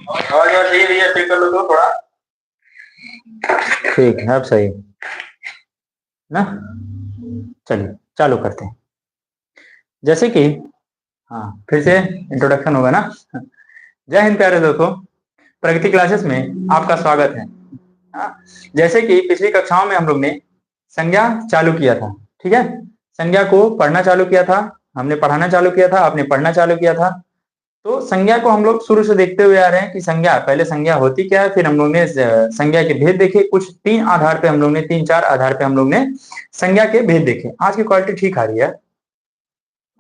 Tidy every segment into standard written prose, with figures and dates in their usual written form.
और सही है, चेक कर लो तो थोड़ा। ठीक है, अब सही ना। चलिए चालू करते हैं। जैसे कि हाँ, फिर से इंट्रोडक्शन होगा ना। जय हिंद प्यारे दोस्तों, प्रगति क्लासेस में आपका स्वागत है। हाँ, जैसे कि पिछली कक्षाओं में हम लोग ने संज्ञा चालू किया था, ठीक है। संज्ञा को पढ़ना चालू किया था, हमने पढ़ाना चालू किया था, आपने पढ़ना चालू किया था। तो संज्ञा को हम लोग शुरू से देखते हुए आ रहे हैं कि संज्ञा, पहले संज्ञा होती क्या है, फिर हम लोग ने संज्ञा के भेद देखे। कुछ तीन आधार पे हम लोग ने, तीन चार आधार पे हम लोग ने संज्ञा के भेद देखे। आज की क्वालिटी ठीक आ रही है,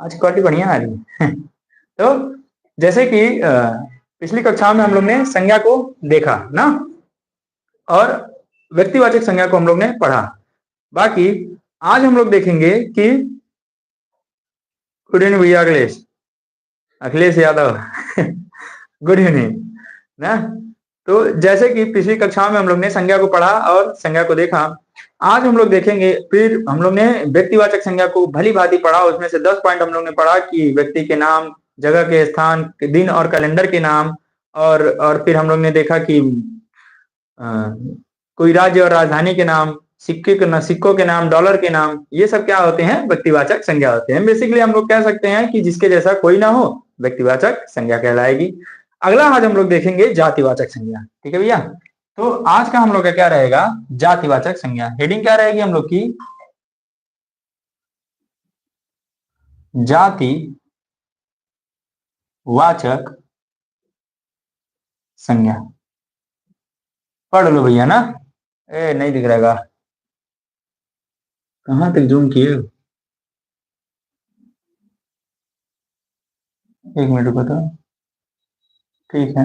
आज की क्वालिटी बढ़िया आ रही है। तो जैसे कि पिछली कक्षा में हम लोग ने संज्ञा को देखा ना, और व्यक्तिवाचक संज्ञा को हम लोग ने पढ़ा। बाकी आज हम लोग देखेंगे कि गुड इवनिंग भैया अखिलेश, अखिलेश यादव। गुड इवनिंग ना। तो जैसे कि पिछली कक्षा में हम लोग ने संज्ञा को पढ़ा और संज्ञा को देखा, आज हम लोग देखेंगे, फिर हम लोग ने व्यक्तिवाचक संज्ञा को भली भांति पढ़ा। उसमें से 10 पॉइंट हम लोग ने पढ़ा कि व्यक्ति के नाम, जगह के स्थान, दिन और कैलेंडर के नाम, और फिर हम लोग ने देखा कि कोई राज्य और राजधानी के नाम, सिक्कों के नाम, डॉलर के नाम, ये सब क्या होते हैं, व्यक्तिवाचक संज्ञा होते हैं। बेसिकली हम लोग कह सकते हैं कि जिसके जैसा कोई ना हो, व्यक्तिवाचक संज्ञा कहलाएगी। अगला आज हम लोग देखेंगे जातिवाचक संज्ञा, ठीक है भैया। तो आज का हम लोग का क्या रहेगा, जातिवाचक संज्ञा। हेडिंग क्या रहेगी हम लोग की, जातिवाचक संज्ञा। पढ़ लो भैया ना। ए नहीं दिख रहेगा, कहां तक जूम किए, एक मिनट रुको तो, ठीक है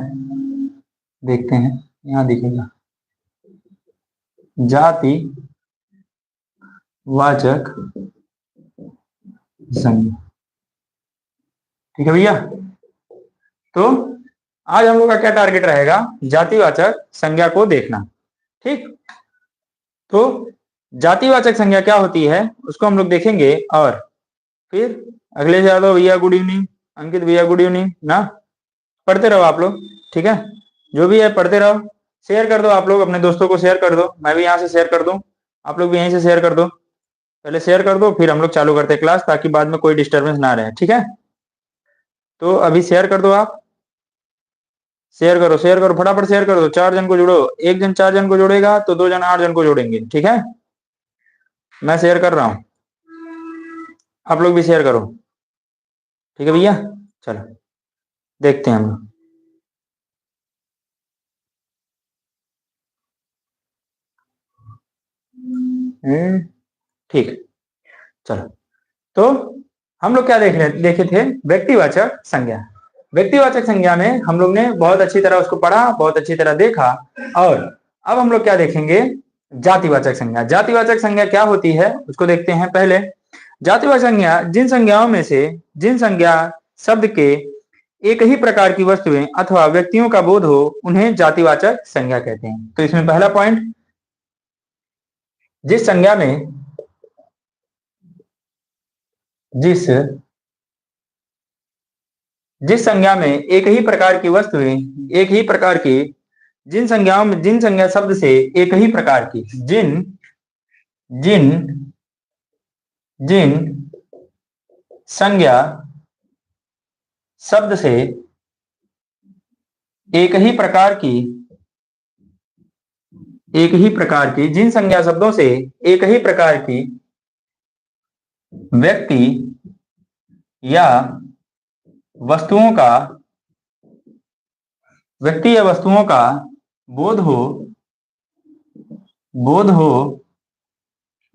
देखते हैं, यहां दिखेगा जाति वाचक संज्ञा, ठीक है भैया। तो आज हम लोग का क्या टारगेट रहेगा, जातिवाचक संज्ञा को देखना, ठीक। तो जातिवाचक संज्ञा क्या होती है उसको हम लोग देखेंगे, और फिर अखिलेश यादव भैया गुड इवनिंग, अंकित भैया गुड इवनिंग ना। पढ़ते रहो आप लोग, ठीक है, जो भी है पढ़ते रहो। शेयर कर दो आप लोग, अपने दोस्तों को शेयर कर दो, मैं भी यहाँ से शेयर कर दूं, आप लोग भी यहीं से शेयर कर दो। पहले शेयर कर दो, फिर हम लोग चालू करते हैं क्लास, ताकि बाद में कोई डिस्टर्बेंस ना रहे, ठीक है। तो अभी शेयर कर दो आप, शेयर करो, शेयर करो, फटाफट शेयर कर दो। 4 जन को जोड़ो, एक जन 4 जन को जोड़ेगा तो 2 जन 8 जन को जोड़ेंगे, ठीक है। मैं शेयर कर रहा हूं, आप लोग भी शेयर करो, ठीक है भैया। चलो देखते हैं हम लोग। ठीक, चलो। तो हम लोग क्या देखे थे, व्यक्तिवाचक संज्ञा। व्यक्तिवाचक संज्ञा में हम लोग ने बहुत अच्छी तरह उसको पढ़ा, बहुत अच्छी तरह देखा। और अब हम लोग क्या देखेंगे, जातिवाचक संज्ञा। जातिवाचक संज्ञा क्या होती है उसको देखते हैं पहले। जातिवाचक संज्ञा जिन संज्ञाओं में से, जिन संज्ञा शब्द के एक ही प्रकार की वस्तुएं अथवा व्यक्तियों का बोध हो, उन्हें जातिवाचक संज्ञा कहते हैं। तो इसमें पहला पॉइंट, जिस संज्ञा में, जिस संज्ञा में एक ही प्रकार की वस्तुएं, एक ही प्रकार की, जिन संज्ञाओं में, जिन संज्ञा शब्द से एक ही प्रकार की, जिन जिन जिन संज्ञा शब्द से एक ही प्रकार की, एक ही प्रकार की, जिन संज्ञा शब्दों से एक ही प्रकार की व्यक्ति या वस्तुओं का, व्यक्ति या वस्तुओं का बोध हो,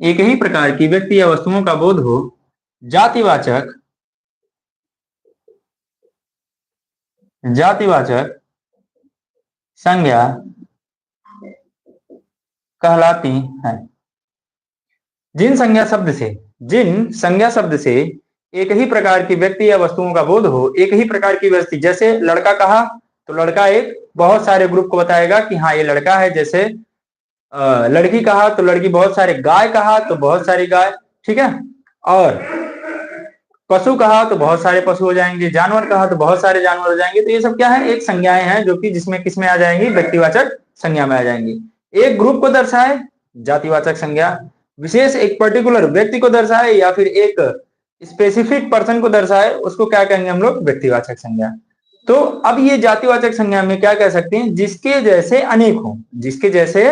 एक ही प्रकार की व्यक्ति या वस्तुओं का बोध हो, जातिवाचक संज्ञा कहलाती है। जिन संज्ञा शब्द से, जिन संज्ञा शब्द से एक ही प्रकार की व्यक्ति या वस्तुओं का बोध हो, एक ही प्रकार की व्यक्ति, जैसे लड़का कहा तो लड़का एक बहुत सारे ग्रुप को बताएगा कि हाँ ये लड़का है। जैसे लड़की कहा तो लड़की बहुत सारे, गाय कहा तो बहुत सारी गाय, ठीक है। और पशु कहा तो बहुत सारे पशु हो जाएंगे, जानवर कहा तो बहुत सारे जानवर हो जाएंगे। तो ये सब क्या है, एक संज्ञाएं हैं जो कि जिसमें किसमें आ जाएंगी, व्यक्तिवाचक संज्ञा में आ जाएंगी। एक ग्रुप को दर्शाए जातिवाचक संज्ञा, विशेष एक पर्टिकुलर व्यक्ति को दर्शाए या फिर एक स्पेसिफिक पर्सन को दर्शाए, उसको क्या कहेंगे हम लोग, व्यक्तिवाचक संज्ञा। तो अब ये जातिवाचक संज्ञा में क्या कह सकते हैं, जिसके जैसे अनेक हो, जिसके जैसे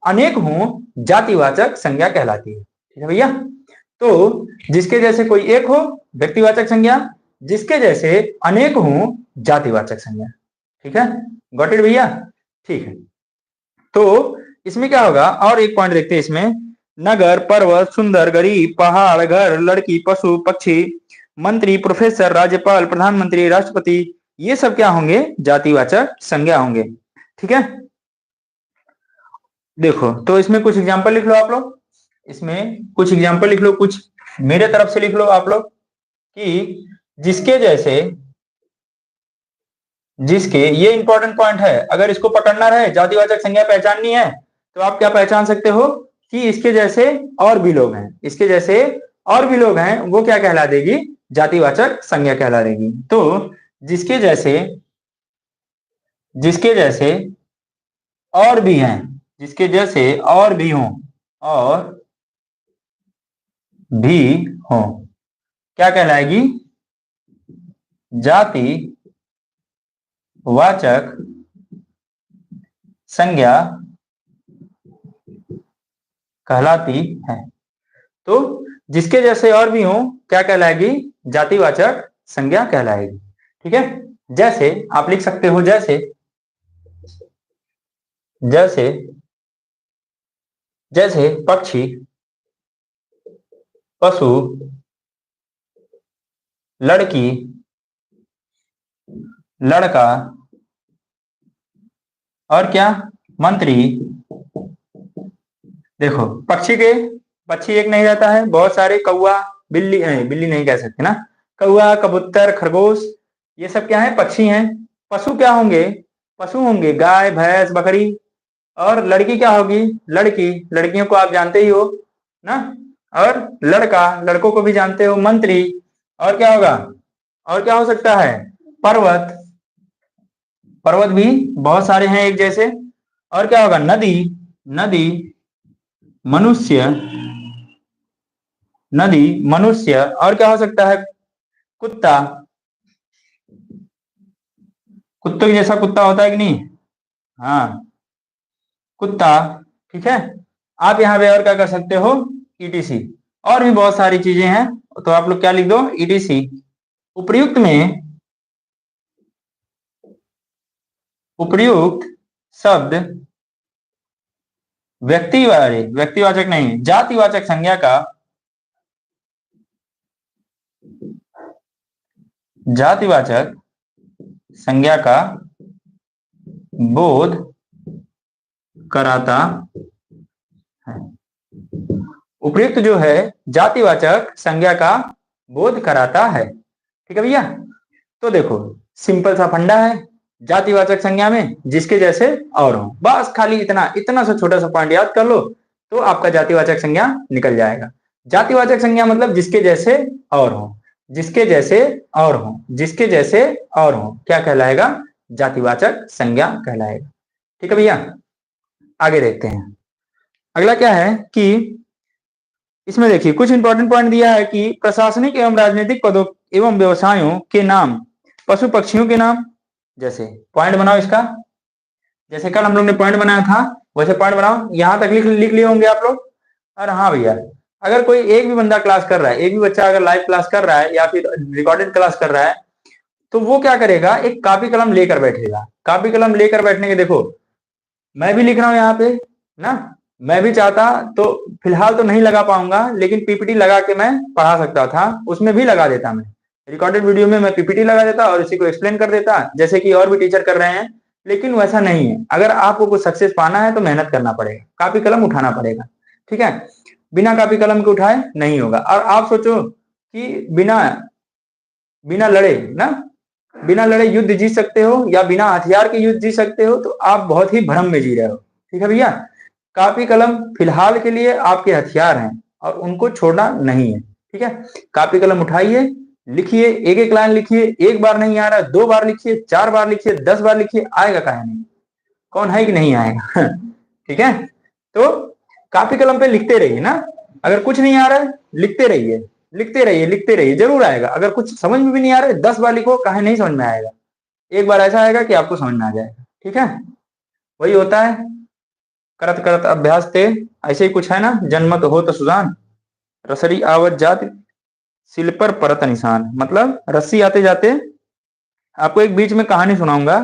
अनेक हो जातिवाचक संज्ञा कहलाती है। ठीक है भैया, तो जिसके जैसे कोई एक हो व्यक्तिवाचक संज्ञा, जिसके जैसे अनेक हो जातिवाचक संज्ञा। ठीक है, गॉट इट भैया। ठीक है, तो इसमें क्या होगा, और एक पॉइंट देखते हैं इसमें, नगर, पर्वत, सुंदर, गरीब, पहाड़, घर, लड़की, पशु, पक्षी, मंत्री, प्रोफेसर, राज्यपाल, प्रधानमंत्री, राष्ट्रपति, ये सब क्या होंगे, जातिवाचक संज्ञा होंगे। ठीक है, देखो तो इसमें कुछ एग्जांपल लिख लो आप लोग, इसमें कुछ एग्जांपल लिख लो, कुछ मेरे तरफ से लिख लो आप लोग कि जिसके जैसे, जिसके, ये इंपॉर्टेंट पॉइंट है, अगर इसको पकड़ना रहे, जातिवाचक संज्ञा पहचाननी है, तो आप क्या पहचान सकते हो कि इसके जैसे और भी लोग हैं, इसके जैसे और भी लोग हैं, वो क्या कहला देगी, जातिवाचक संज्ञा कहला देगी। तो जिसके जैसे, जिसके जैसे और भी हैं, जिसके जैसे और भी हों, और भी हों, क्या कहलाएगी, जाति वाचक संज्ञा कहलाती है। तो जिसके जैसे और भी हों क्या कहलाएगी, जातिवाचक संज्ञा कहलाएगी। ठीक है, जैसे आप लिख सकते हो, जैसे, जैसे, जैसे पक्षी, पशु, लड़की, लड़का, और क्या, मंत्री। देखो पक्षी के, पक्षी एक नहीं रहता है, बहुत सारे, कौवा, बिल्ली, बिल्ली नहीं कह सकते ना, कौवा, कबूतर, खरगोश, ये सब क्या है, पक्षी हैं। पशु क्या होंगे, पशु होंगे गाय, भैंस, बकरी। और लड़की क्या होगी, लड़की, लड़कियों को आप जानते ही हो ना। और लड़का, लड़कों को भी जानते हो, मंत्री। और क्या होगा, और क्या हो सकता है, पर्वत, पर्वत भी बहुत सारे हैं एक जैसे। और क्या होगा, नदी, नदी, मनुष्य, नदी, मनुष्य। और क्या हो सकता है, कुत्ता, कुत्तों के जैसा कुत्ता होता है कि नहीं, हाँ, कुत्ता। ठीक है, आप यहाँ पे और क्या कर सकते हो, ईटीसी, और भी बहुत सारी चीजें हैं। तो आप लोग क्या लिख दो, ईटीसी। उपर्युक्त में, उपर्युक्त शब्द व्यक्तिवाचक नहीं, जातिवाचक संज्ञा का, जातिवाचक संज्ञा का बोध कराता है। उपयुक्त जो है जातिवाचक संज्ञा का बोध कराता है। ठीक है भैया, तो देखो सिंपल सा फंडा है जातिवाचक संज्ञा में, जिसके जैसे और हो, बस खाली इतना इतना सा छोटा सा पॉइंट याद कर लो तो आपका जातिवाचक संज्ञा निकल जाएगा। जातिवाचक संज्ञा मतलब जिसके जैसे और हो, जिसके जैसे और हो, जिसके जैसे और हो, क्या कहलाएगा, जातिवाचक संज्ञा कहलाएगा। ठीक है भैया, आगे देखते हैं। अगला क्या है कि इसमें देखिए कुछ इंपॉर्टेंट पॉइंट दिया है कि प्रशासनिक एवं राजनीतिक पदों एवं व्यवसायों के नाम, पशु पक्षियों के नाम, जैसे पॉइंट बनाओ इसका, जैसे कल हम लोग ने पॉइंट बनाया था वैसे पॉइंट बनाओ। यहां तक लिख लिए होंगे आप लोग। और हाँ भैया, अगर कोई एक भी बंदा क्लास कर रहा है, एक भी बच्चा अगर लाइव क्लास कर रहा है या फिर रिकॉर्डेड क्लास कर रहा है, तो वो क्या करेगा, एक कॉपी कलम लेकर बैठेगा। कॉपी कलम लेकर बैठने के, देखो मैं भी लिख रहा हूँ यहाँ पे ना, मैं भी चाहता तो फिलहाल तो नहीं लगा पाऊंगा, लेकिन पीपीटी लगा के मैं पढ़ा सकता था, उसमें भी लगा देता। मैं रिकॉर्डेड वीडियो में मैं पीपीटी लगा देता और इसी को एक्सप्लेन कर देता, जैसे कि और भी टीचर कर रहे हैं। लेकिन वैसा नहीं है, अगर आपको कुछ सक्सेस पाना है तो मेहनत करना पड़ेगा, कॉपी कलम उठाना पड़ेगा। ठीक है, बिना कॉपी कलम के उठाए नहीं होगा। और आप सोचो कि बिना बिना लड़े ना, बिना लड़े युद्ध जीत सकते हो या बिना हथियार के युद्ध जीत सकते हो, तो आप बहुत ही भ्रम में जी रहे हो। ठीक है भैया, कॉपी कलम फिलहाल के लिए आपके हथियार हैं और उनको छोड़ना नहीं है। ठीक है, कॉपी कलम उठाइए, लिखिए, एक एक लाइन लिखिए, एक बार नहीं आ रहा है 2 बार लिखिए, 4 बार लिखिए, 10 बार लिखिए, आएगा काहे नहीं? कौन है कि नहीं आएगा? ठीक है, तो कापी कलम पे लिखते रहिए ना। अगर कुछ नहीं आ रहा है लिखते रहिए, लिखते रहिए, लिखते रहिए, जरूर आएगा। अगर कुछ समझ में भी नहीं आ रहा है 10 बार लिखो, काहे नहीं समझ में आएगा? एक बार ऐसा आएगा कि आपको समझ में आ जाएगा। ठीक है, वही होता है करत करत अभ्यास थे। ऐसे ही कुछ है ना, जन्मत हो तो सुजान, रसरी आवत जात सिल पर परत निशान। मतलब रस्सी आते जाते, आपको एक बीच में कहानी सुनाऊंगा।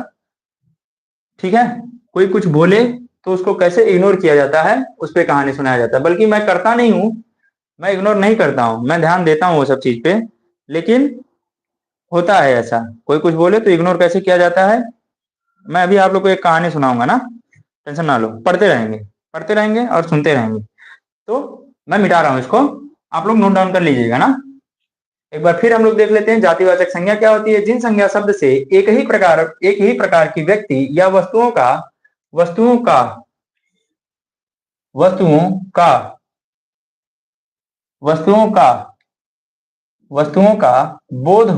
ठीक है, कोई कुछ बोले तो उसको कैसे इग्नोर किया जाता है, उस पर कहानी सुनाया जाता है। बल्कि मैं करता नहीं हूं, मैं इग्नोर नहीं करता हूं, मैं ध्यान देता हूं वो सब चीज पे। लेकिन होता है ऐसा, कोई कुछ बोले तो इग्नोर कैसे किया जाता है। मैं अभी आप लोग को एक कहानी सुनाऊंगा ना, टेंशन ना लो, पढ़ते रहेंगे, पढ़ते रहेंगे और सुनते रहेंगे। तो मैं मिटा रहा हूं इसको, आप लोग नोट डाउन कर लीजिएगा ना। एक बार फिर हम लोग देख लेते हैं जातिवाचक संज्ञा क्या होती है। जिन संज्ञा शब्द से एक ही प्रकार की व्यक्ति या वस्तुओं का वस्तुओं का वस्तुओं का वस्तुओं का बोध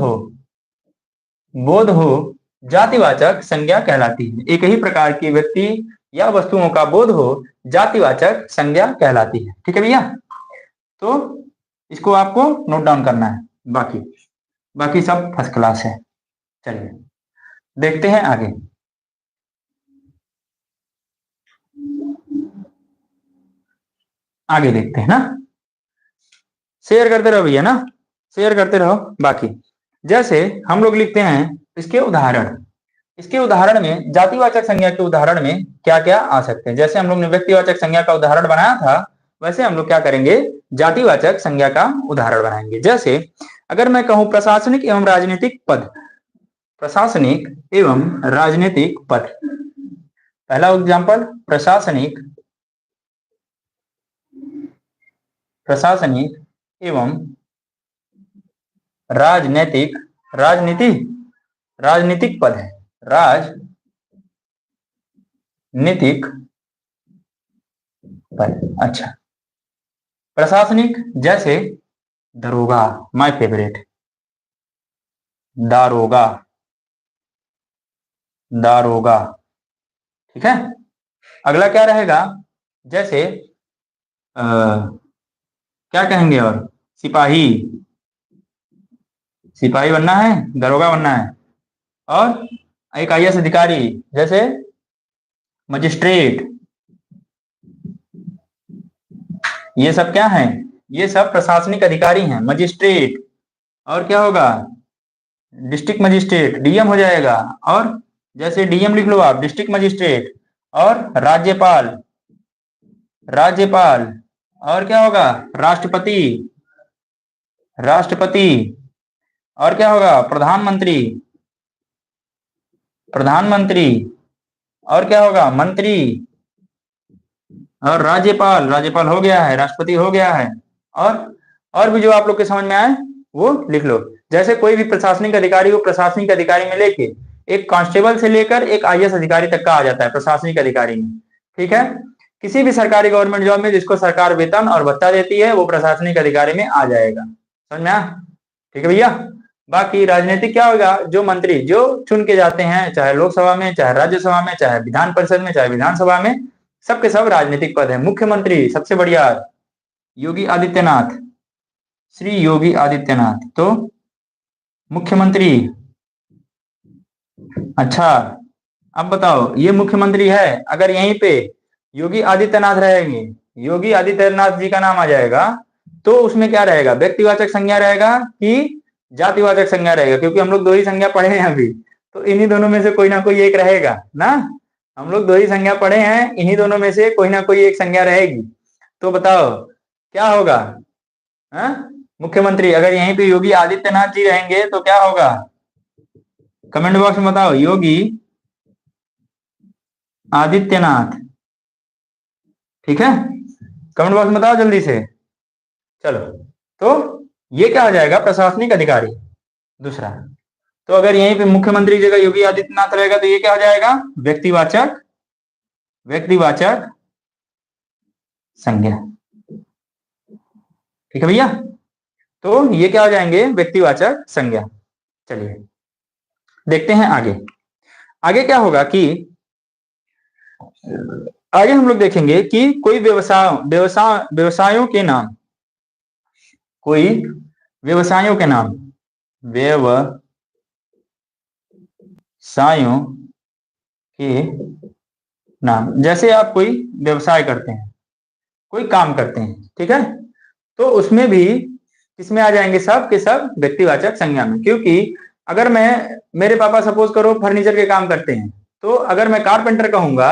हो जातिवाचक संज्ञा कहलाती है। एक ही प्रकार की व्यक्ति या वस्तुओं का बोध हो जातिवाचक संज्ञा कहलाती है। ठीक है भैया, तो इसको आपको नोट डाउन करना है। बाकी बाकी सब फर्स्ट क्लास है। चलिए देखते हैं आगे। आगे देखते हैं ना, शेयर करते रहो भैया ना, शेयर करते रहो। बाकी जैसे हम लोग लिखते हैं इसके उदाहरण, इसके उदाहरण में जातिवाचक संज्ञा के उदाहरण में क्या क्या आ सकते हैं। जैसे हम लोग ने व्यक्तिवाचक संज्ञा का उदाहरण बनाया था, वैसे हम लोग क्या करेंगे, जातिवाचक संज्ञा का उदाहरण बनाएंगे। जैसे अगर मैं कहूं प्रशासनिक एवं राजनीतिक पद, प्रशासनिक एवं राजनीतिक पद, पहला एग्जाम्पल प्रशासनिक एवं राजनीतिक राजनीतिक पद है, राजनीतिक पद। अच्छा, प्रशासनिक जैसे दरोगा, माय फेवरेट, दारोगा, दारोगा। ठीक है, अगला क्या रहेगा, जैसे क्या कहेंगे, और सिपाही, सिपाही बनना है, दरोगा बनना है। और एक आईएएस अधिकारी जैसे मजिस्ट्रेट, ये सब क्या है, ये सब प्रशासनिक अधिकारी हैं, मजिस्ट्रेट। और क्या होगा, डिस्ट्रिक्ट मजिस्ट्रेट, डीएम हो जाएगा। और जैसे डीएम लिख लो आप, डिस्ट्रिक्ट मजिस्ट्रेट। और राज्यपाल, राज्यपाल। और क्या होगा, राष्ट्रपति, राष्ट्रपति। और क्या होगा, प्रधानमंत्री, प्रधानमंत्री। और क्या होगा, मंत्री। और राज्यपाल, राज्यपाल हो गया है, राष्ट्रपति हो गया है। और भी जो आप लोग के समझ में आए वो लिख लो। जैसे कोई भी प्रशासनिक अधिकारी को प्रशासनिक अधिकारी में लेके एक कांस्टेबल से लेकर एक आईएएस अधिकारी तक का आ जाता है प्रशासनिक अधिकारी में। ठीक है, किसी भी सरकारी गवर्नमेंट जॉब में जिसको सरकार वेतन और भत्ता देती है वो प्रशासनिक अधिकारी में आ जाएगा। समझ में आया? ठीक है भैया। बाकी राजनीतिक क्या होगा, जो मंत्री जो चुन के जाते हैं, चाहे लोकसभा में, चाहे राज्यसभा में, चाहे विधान परिषद में, चाहे विधानसभा में, सबके सब राजनीतिक पद है। मुख्यमंत्री सबसे बढ़िया योगी आदित्यनाथ, श्री योगी आदित्यनाथ, तो मुख्यमंत्री। अच्छा, अब बताओ ये मुख्यमंत्री है, अगर यहीं पे योगी आदित्यनाथ रहेंगे, योगी आदित्यनाथ जी का नाम आ जाएगा, तो उसमें क्या रहेगा, व्यक्तिवाचक संज्ञा रहेगा कि जातिवाचक संज्ञा रहेगा? क्योंकि हम लोग दो ही संज्ञा पढ़े हैं अभी, तो इन्हीं दोनों में से कोई ना कोई एक रहेगा ना। हम लोग दो ही संज्ञा पढ़े हैं, इन्हीं दोनों में से कोई ना कोई एक संज्ञा रहेगी। तो बताओ क्या होगा, मुख्यमंत्री। अगर यहीं पे योगी आदित्यनाथ जी रहेंगे तो क्या होगा, कमेंट बॉक्स में बताओ, योगी आदित्यनाथ। ठीक है, कमेंट बॉक्स में बताओ जल्दी से। चलो, तो ये क्या हो जाएगा, प्रशासनिक अधिकारी दूसरा। तो अगर यहीं पे मुख्यमंत्री जगह योगी आदित्यनाथ रहेगा तो ये क्या हो जाएगा, व्यक्तिवाचक, व्यक्तिवाचक संज्ञा। ठीक है भैया, तो ये क्या हो जाएंगे, व्यक्तिवाचक संज्ञा। चलिए देखते हैं आगे। आगे क्या होगा कि आगे हम लोग देखेंगे कि कोई व्यवसायों के नाम, कोई व्यवसायों के नाम, व्यवसायों के नाम, जैसे आप कोई व्यवसाय करते हैं, कोई काम करते हैं, ठीक है, तो उसमें भी किसमें आ जाएंगे, सब के सब व्यक्तिवाचक संज्ञा में। क्योंकि अगर मैं, मेरे पापा सपोज करो फर्नीचर के काम करते हैं, तो अगर मैं कारपेंटर कहूंगा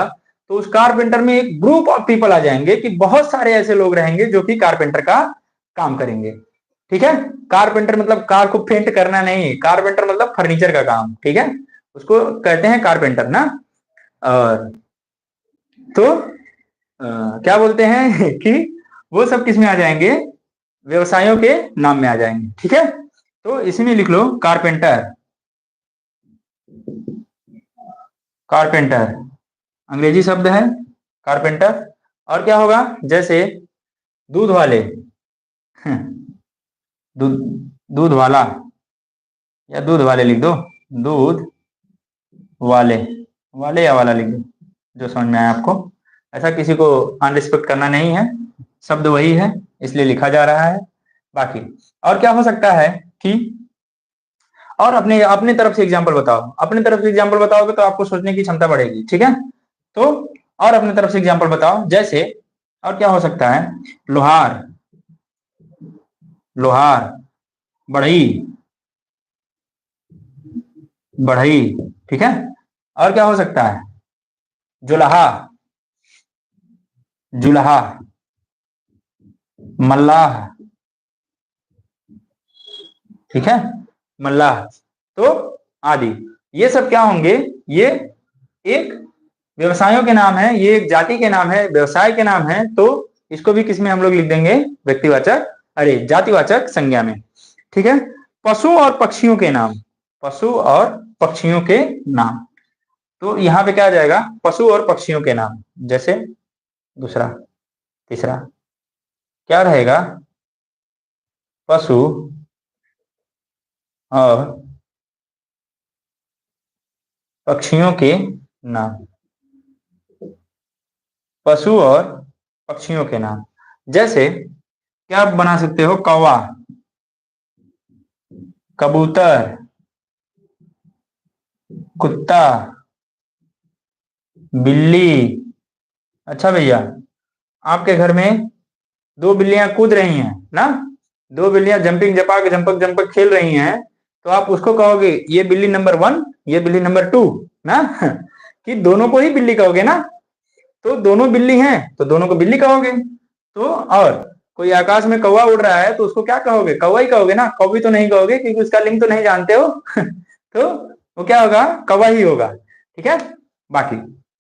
तो उस कारपेंटर में एक ग्रुप ऑफ पीपल आ जाएंगे कि बहुत सारे ऐसे लोग रहेंगे जो कि कारपेंटर का काम करेंगे। ठीक है, कारपेंटर मतलब कार को पेंट करना नहीं, कारपेंटर मतलब फर्नीचर का काम, ठीक है, उसको कहते हैं कारपेंटर ना। और तो क्या बोलते हैं कि वो सब किस में आ जाएंगे, व्यवसायों के नाम में आ जाएंगे। ठीक है, तो इसमें लिख लो कारपेंटर, कारपेंटर अंग्रेजी शब्द है कारपेंटर। और क्या होगा, जैसे दूध वाले, दूध, दूध वाला या दूध वाले लिख दो, दूध वाले, वाले या वाला लिख दो, जो समझ में आए आपको। ऐसा किसी को अनरिस्पेक्ट करना नहीं है, शब्द वही है इसलिए लिखा जा रहा है। बाकी और क्या हो सकता है कि, और अपने अपने तरफ से एग्जांपल बताओ, अपने तरफ से एग्जांपल बताओगे तो आपको सोचने की क्षमता बढ़ेगी। ठीक है, तो और अपने तरफ से एग्जांपल बताओ, जैसे और क्या हो सकता है, लोहार, लोहार, बढ़ई, बढ़ई, ठीक है। और क्या हो सकता है, जुलाहा, जुलाहा, मल्लाह, ठीक है, मल्लाह, तो आदि। ये सब क्या होंगे, ये एक व्यवसायों के नाम है, ये एक जाति के नाम है, व्यवसाय के नाम है, तो इसको भी किसमें हम लोग लिख देंगे, व्यक्तिवाचक, अरे जातिवाचक संज्ञा में। ठीक है, पशु और पक्षियों के नाम, पशु और पक्षियों के नाम, तो यहां पे क्या आ जाएगा, पशु और पक्षियों के नाम। जैसे दूसरा, तीसरा क्या रहेगा, पशु और पक्षियों के नाम, पशु और पक्षियों के नाम। जैसे क्या आप बना सकते हो, कौवा, कबूतर, कुत्ता, बिल्ली। अच्छा भैया, आपके घर में दो बिल्लियां कूद रही हैं ना, दो बिल्लियां जंपिंग जपाक जंपक जंपक खेल रही हैं, तो आप उसको कहोगे ये बिल्ली नंबर 1, ये बिल्ली नंबर 2 ना, कि दोनों को ही बिल्ली कहोगे ना, तो दोनों बिल्ली हैं तो दोनों को बिल्ली कहोगे। तो और कोई आकाश में कौवा उड़ रहा है तो उसको क्या कहोगे, कौवा ही कहोगे ना, कौवी तो नहीं कहोगे क्योंकि उसका लिंग तो नहीं जानते हो। तो वो क्या होगा, कौवा ही होगा। ठीक है, बाकी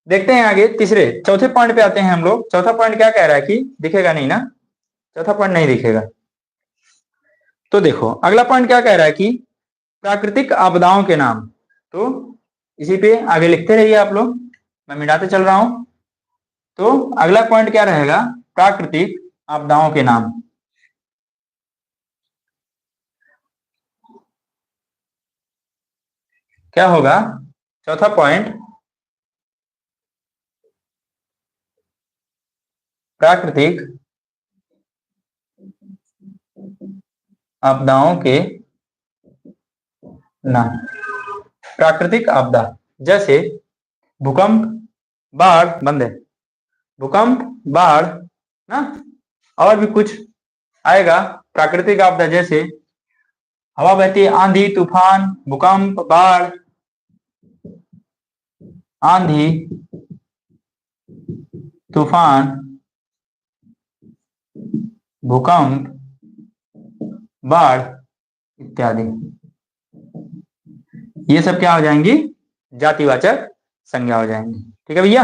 देखते हैं आगे, तीसरे चौथे पॉइंट पे आते हैं हम लोग। चौथा पॉइंट क्या कह रहा है कि, दिखेगा नहीं ना, चौथा पॉइंट नहीं दिखेगा, तो देखो अगला पॉइंट क्या कह रहा है कि प्राकृतिक आपदाओं के नाम। तो इसी पे आगे लिखते रहिए आप लोग, मैं मिटाते चल रहा हूं। तो अगला पॉइंट क्या रहेगा, प्राकृतिक आपदाओं के नाम। क्या होगा चौथा पॉइंट, प्राकृतिक आपदाओं के नाम। प्राकृतिक आपदा जैसे भूकंप, बाढ़, बंद है, भूकंप, बाढ़ ना, और भी कुछ आएगा प्राकृतिक आपदा, जैसे हवा बहती, आंधी तूफान, भूकंप, बाढ़, आंधी तूफान, भूकंप, बाढ़ इत्यादि, ये सब क्या हो जाएंगी, जातिवाचक संज्ञा हो जाएंगी। ठीक है भैया,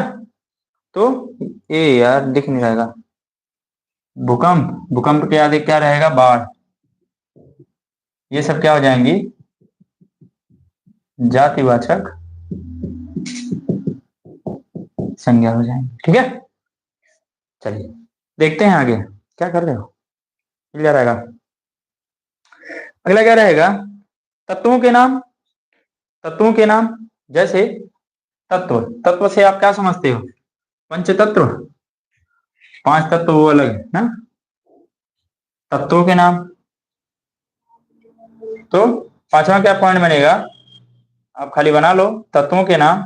तो ये यार दिख नहीं रहेगा, भूकंप, भूकंप के आगे क्या रहेगा, बाढ़, ये सब क्या हो जाएंगी, जातिवाचक संज्ञा हो जाएंगी। ठीक है, चलिए देखते हैं आगे, क्या कर रहे हो, क्लियर आएगा। अगला क्या रहेगा, तत्वों के नाम। तत्वों के नाम जैसे तत्व, तत्व से आप क्या समझते हो, पंच तत्व, पांच तत्व वो अलग है ना। तत्वों के नाम, तो पांचवा क्या पॉइंट बनेगा, आप खाली बना लो, तत्वों के नाम।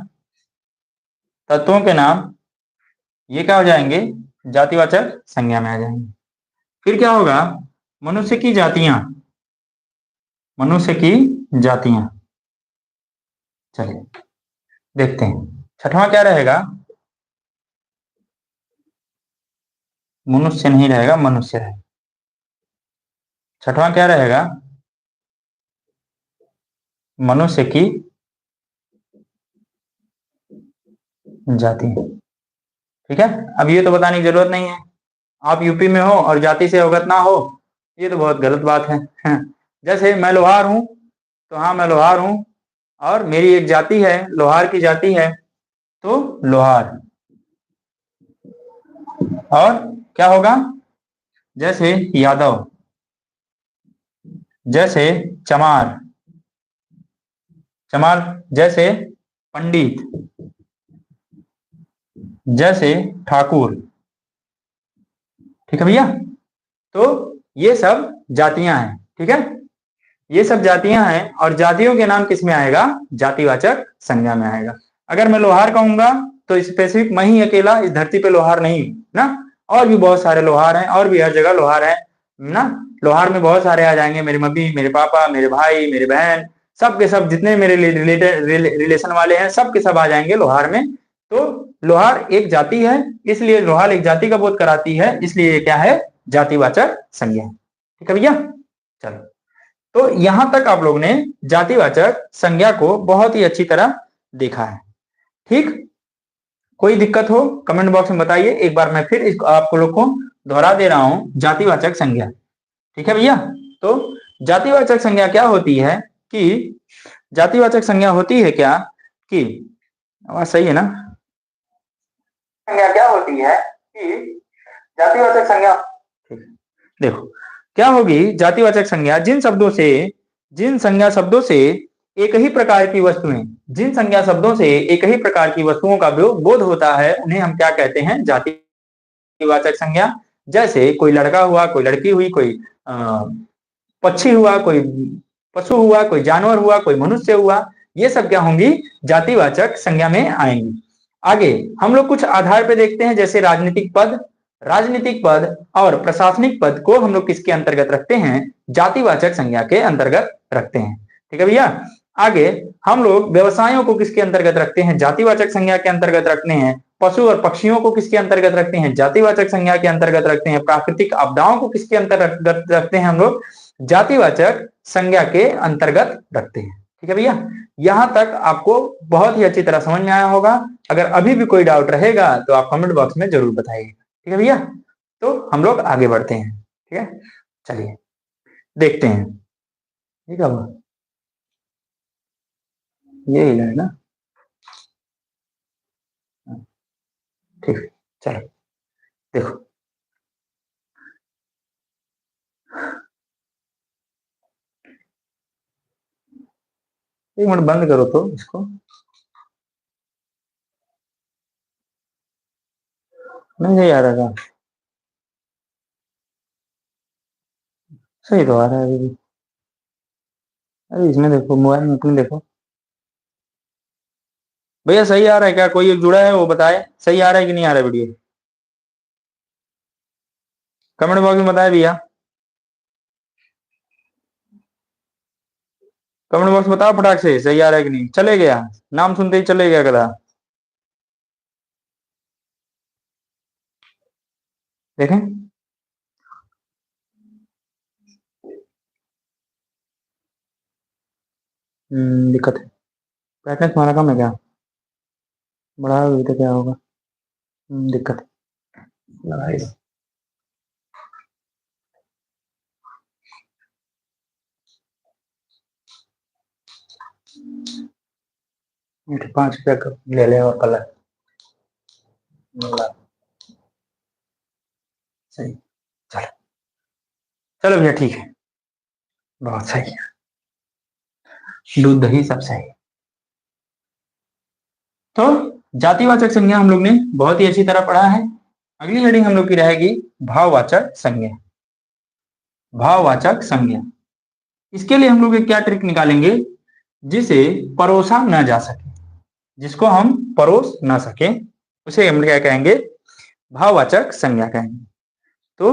तत्वों के नाम ये क्या हो जाएंगे, जातिवाचक संज्ञा में आ जाएंगे। फिर क्या होगा, मनुष्य की जातियां। मनुष्य की जातियां, चलिए देखते हैं। छठवां क्या रहेगा, मनुष्य नहीं रहेगा, मनुष्य रहेगा। छठवां क्या रहेगा, मनुष्य की जाति। ठीक है, अब ये तो बताने की जरूरत नहीं है, आप यूपी में हो और जाति से अवगत ना हो, ये तो बहुत गलत बात है। जैसे मैं लोहार हूं, तो हाँ मैं लोहार हूं और मेरी एक जाति है, लोहार की जाति है, तो लोहार। और क्या होगा, जैसे यादव, जैसे चमार, चमार जैसे पंडित, जैसे ठाकुर। ठीक है भैया, तो ये सब जातियां हैं। ठीक है, ये सब जातियां हैं और जातियों के नाम किस में आएगा, जातिवाचक संज्ञा में आएगा। अगर मैं लोहार कहूंगा तो स्पेसिफिक मैं ही अकेला इस धरती पे लोहार नहीं ना, और भी बहुत सारे लोहार हैं, और भी हर जगह लोहार है ना। लोहार में बहुत सारे आ जाएंगे, मेरी मम्मी, मेरे पापा, मेरे भाई, मेरे बहन, सब के सब जितने मेरे रिलेशन वाले हैं सब के सब आ जाएंगे लोहार में। तो लोहार एक जाति है, इसलिए लोहार एक जाति का बोध कराती है, इसलिए ये क्या है, जातिवाचक संज्ञा। ठीक है भैया, चलो। तो यहां तक आप लोग ने जातिवाचक संज्ञा को बहुत ही अच्छी तरह देखा है। ठीक, कोई दिक्कत हो कमेंट बॉक्स में बताइए, एक बार मैं फिर इसको आप लोग को दोहरा दे रहा हूं, जातिवाचक संज्ञा। ठीक है भैया, तो जातिवाचक संज्ञा क्या होती है कि, जातिवाचक संज्ञा होती है क्या कि, आवाज सही है ना, संज्ञा क्या होती है कि, जातिवाचक संज्ञा, देखो क्या होगी जातिवाचक संज्ञा, जिन शब्दों से, जिन संज्ञा शब्दों से एक ही प्रकार की वस्तुएं, जिन संज्ञा शब्दों से एक ही प्रकार की वस्तुओं का बोध होता है, उन्हें हम क्या कहते हैं, जातिवाचक संज्ञा। जैसे कोई लड़का हुआ, कोई लड़की हुई, कोई पक्षी हुआ, कोई पशु हुआ, कोई जानवर हुआ, कोई मनुष्य हुआ, ये सब क्या होंगी, जातिवाचक संज्ञा में आएंगी। आगे हम लोग कुछ आधार पे देखते हैं, जैसे राजनीतिक पद, राजनीतिक पद और प्रशासनिक पद को हम लोग किसके अंतर्गत रखते हैं, जातिवाचक संज्ञा के अंतर्गत रखते हैं। ठीक है भैया, आगे हम लोग व्यवसायों को किसके अंतर्गत रखते हैं, जातिवाचक संज्ञा के अंतर्गत रखते हैं। पशु और पक्षियों को किसके अंतर्गत रखते हैं, जातिवाचक संज्ञा के अंतर्गत रखते हैं। प्राकृतिक आपदाओं को किसके अंतर्गत रखते हैं हम लोग, जातिवाचक संज्ञा के अंतर्गत रखते हैं। ठीक है भैया, यहां तक आपको बहुत ही अच्छी तरह समझ में आया होगा। अगर अभी भी कोई डाउट रहेगा तो आप कमेंट बॉक्स में जरूर बताइएगा। ठीक है भैया, तो हम लोग आगे बढ़ते हैं। ठीक है, चलिए देखते हैं। ठीक है, ये हिला है ना, ठीक है, चलो देखो, एक मिनट बंद करो तो इसको, नहीं आ रहा था, सही तो आ रहा है अभी भी। अरे इसमें देखो, मोबाइल में अपने देखो भैया, सही आ रहा है क्या, कोई एक जुड़ा है वो बताए सही आ रहा है कि नहीं आ रहा है वीडियो, कमेंट बॉक्स में बताए भैया, कमेंट बॉक्स बताओ फटाक से, सही आ रहा है कि नहीं। चले गया, नाम सुनते ही चले गया गधा, देखें। दिक्कत है, ब्राइटनेस तुम्हारा कम है क्या, बढ़ाओ भी तो क्या होगा, दिक्कत है, लगाई दो। 5 रुपया का ले ले और कलर सही, चलो चलो भैया ठीक है, बहुत सही, दूध दही सब सही। तो जातिवाचक संज्ञा हम लोग ने बहुत ही अच्छी तरह पढ़ा है। अगली हेडिंग हम लोग की रहेगी भाववाचक संज्ञा। भाववाचक संज्ञा, इसके लिए हम लोग एक क्या ट्रिक निकालेंगे, जिसे परोसा न जा सके, जिसको हम परोस ना सके, उसे हम क्या कहेंगे, भाववाचक संज्ञा कहेंगे। तो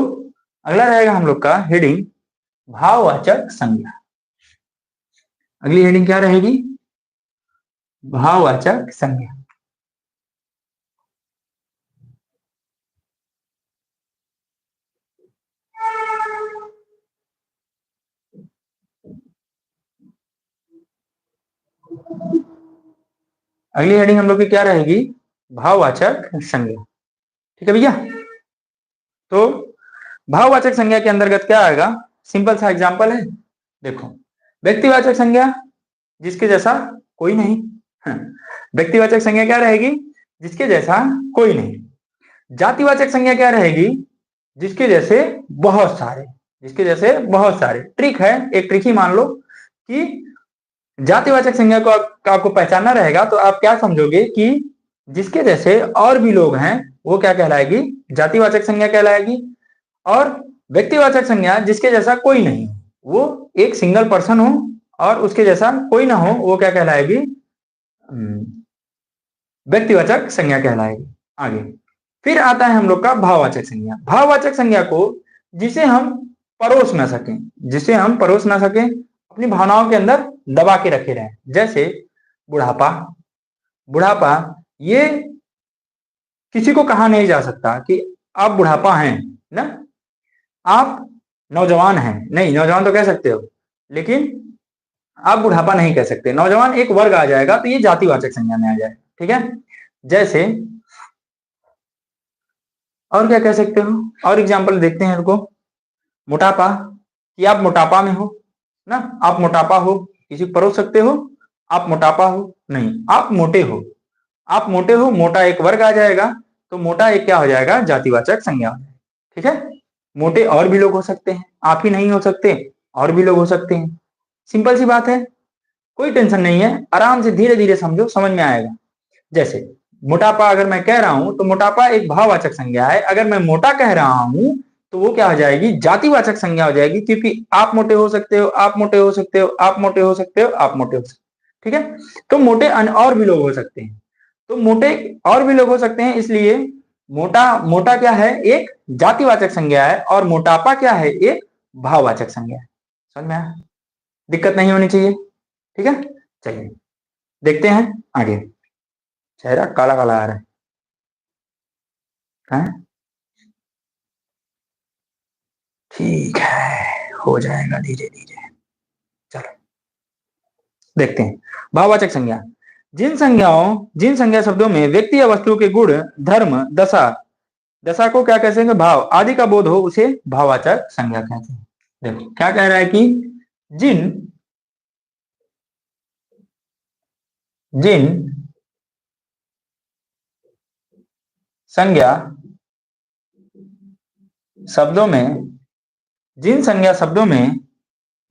अगला रहेगा हम लोग का हेडिंग भाववाचक संज्ञा। अगली हेडिंग क्या रहेगी, भाववाचक संज्ञा। अगली हेडिंग हम लोग की क्या रहेगी, भाववाचक संज्ञा। ठीक है भैया। तो भाववाचक संज्ञा के अंतर्गत क्या आएगा, सिंपल सा एग्जांपल है, देखो। व्यक्तिवाचक संज्ञा, जिसके जैसा कोई नहीं। व्यक्तिवाचक संज्ञा क्या रहेगी, जिसके जैसा कोई नहीं। जातिवाचक संज्ञा क्या रहेगी, जिसके जैसे बहुत सारे, जिसके जैसे बहुत सारे। ट्रिक है, एक ट्रिक ही मान लो कि जातिवाचक संज्ञा को आपको पहचानना रहेगा, तो आप क्या समझोगे कि जिसके जैसे और भी लोग हैं वो क्या कहलाएगी, जातिवाचक संज्ञा कहलाएगी। और व्यक्तिवाचक संज्ञा, जिसके जैसा कोई नहीं, वो एक सिंगल पर्सन हो और उसके जैसा कोई ना हो, वो क्या कहलाएगी, व्यक्तिवाचक संज्ञा कहलाएगी। आगे फिर आता है हम लोग का भाववाचक संज्ञा। भाववाचक संज्ञा को जिसे हम परोस ना सकें, जिसे हम परोस ना सकें, अपनी भावनाओं के अंदर दबा के रखे रहें, जैसे बुढ़ापा। बुढ़ापा ये किसी को कहा नहीं जा सकता कि आप बुढ़ापा हैं ना, आप नौजवान हैं, नहीं, नौजवान तो कह सकते हो, लेकिन आप बुढ़ापा नहीं कह सकते। नौजवान एक वर्ग आ जाएगा, तो ये जातिवाचक संज्ञा में आ जाएगा। ठीक है, जैसे और क्या कह सकते हो, और एग्जाम्पल देखते हैं इनको। मोटापा, कि आप मोटापा में हो ना, आप मोटापा हो, किसी को परोस सकते हो, आप मोटापा हो, नहीं, आप मोटे हो, आप मोटे हो, मोटा एक वर्ग आ जाएगा, तो मोटा एक क्या हो जाएगा, जातिवाचक संज्ञा हो जाएगा। ठीक है, मोटे और भी लोग हो सकते हैं, आप ही नहीं हो सकते, और भी लोग हो सकते हैं। सिंपल सी बात है, कोई टेंशन नहीं है, आराम से धीरे धीरे समझो, समझ में आएगा। जैसे मोटापा अगर मैं कह रहा हूं तो मोटापा एक भाववाचक संज्ञा है। अगर मैं मोटा कह रहा हूं तो वो क्या हो जाएगी, जातिवाचक संज्ञा हो जाएगी, क्योंकि आप मोटे हो सकते हो, आप मोटे हो सकते हो, आप मोटे हो सकते हो, आप मोटे हो सकते हो। ठीक है, तो मोटे और भी लोग हो सकते हैं, तो मोटे और भी लोग हो सकते हैं, इसलिए मोटा, मोटा क्या है, एक जातिवाचक संज्ञा है, और मोटापा क्या है, एक भाववाचक संज्ञा है। समझ में आया, दिक्कत नहीं होनी चाहिए। ठीक है, चलिए देखते हैं आगे। चेहरा काला काला आ रहा है, ठीक है, हो जाएगा धीरे धीरे। चलो देखते हैं भाववाचक संज्ञा। जिन संज्ञा शब्दों में व्यक्ति या वस्तु के गुण, धर्म, दशा, दशा को क्या कहेंगे, भाव आदि का बोध हो, उसे भाववाचक संज्ञा कहते हैं। देखो क्या कह रहा है कि जिन जिन संज्ञा शब्दों में, जिन संज्ञा शब्दों में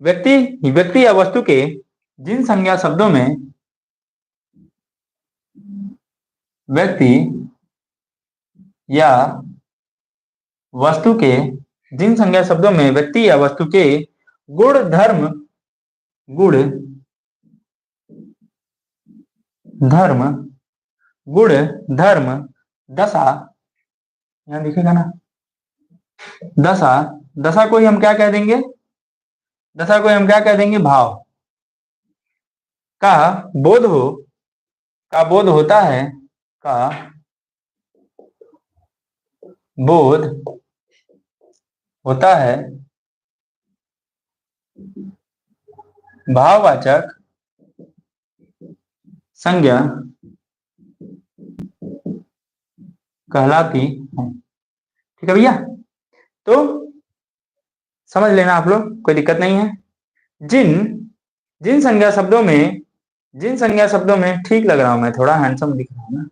व्यक्ति या वस्तु के, जिन संज्ञा शब्दों में व्यक्ति या वस्तु के, जिन संज्ञा शब्दों में व्यक्ति या वस्तु के गुण, धर्म, गुण, धर्म, गुण, धर्म, दशा, यहां दिखेगा ना, दशा, दशा को ही हम क्या कह देंगे, दशा को हम क्या कह देंगे, भाव का बोध हो, का बोध होता है, का बोध होता है, भाववाचक संज्ञा कहलाती है। ठीक है भैया, तो समझ लेना आप लोग, कोई दिक्कत नहीं है। जिन जिन संज्ञा शब्दों में, जिन संज्ञा शब्दों में, ठीक लग रहा हूं मैं, थोड़ा हैंडसम दिख रहा हूं ना।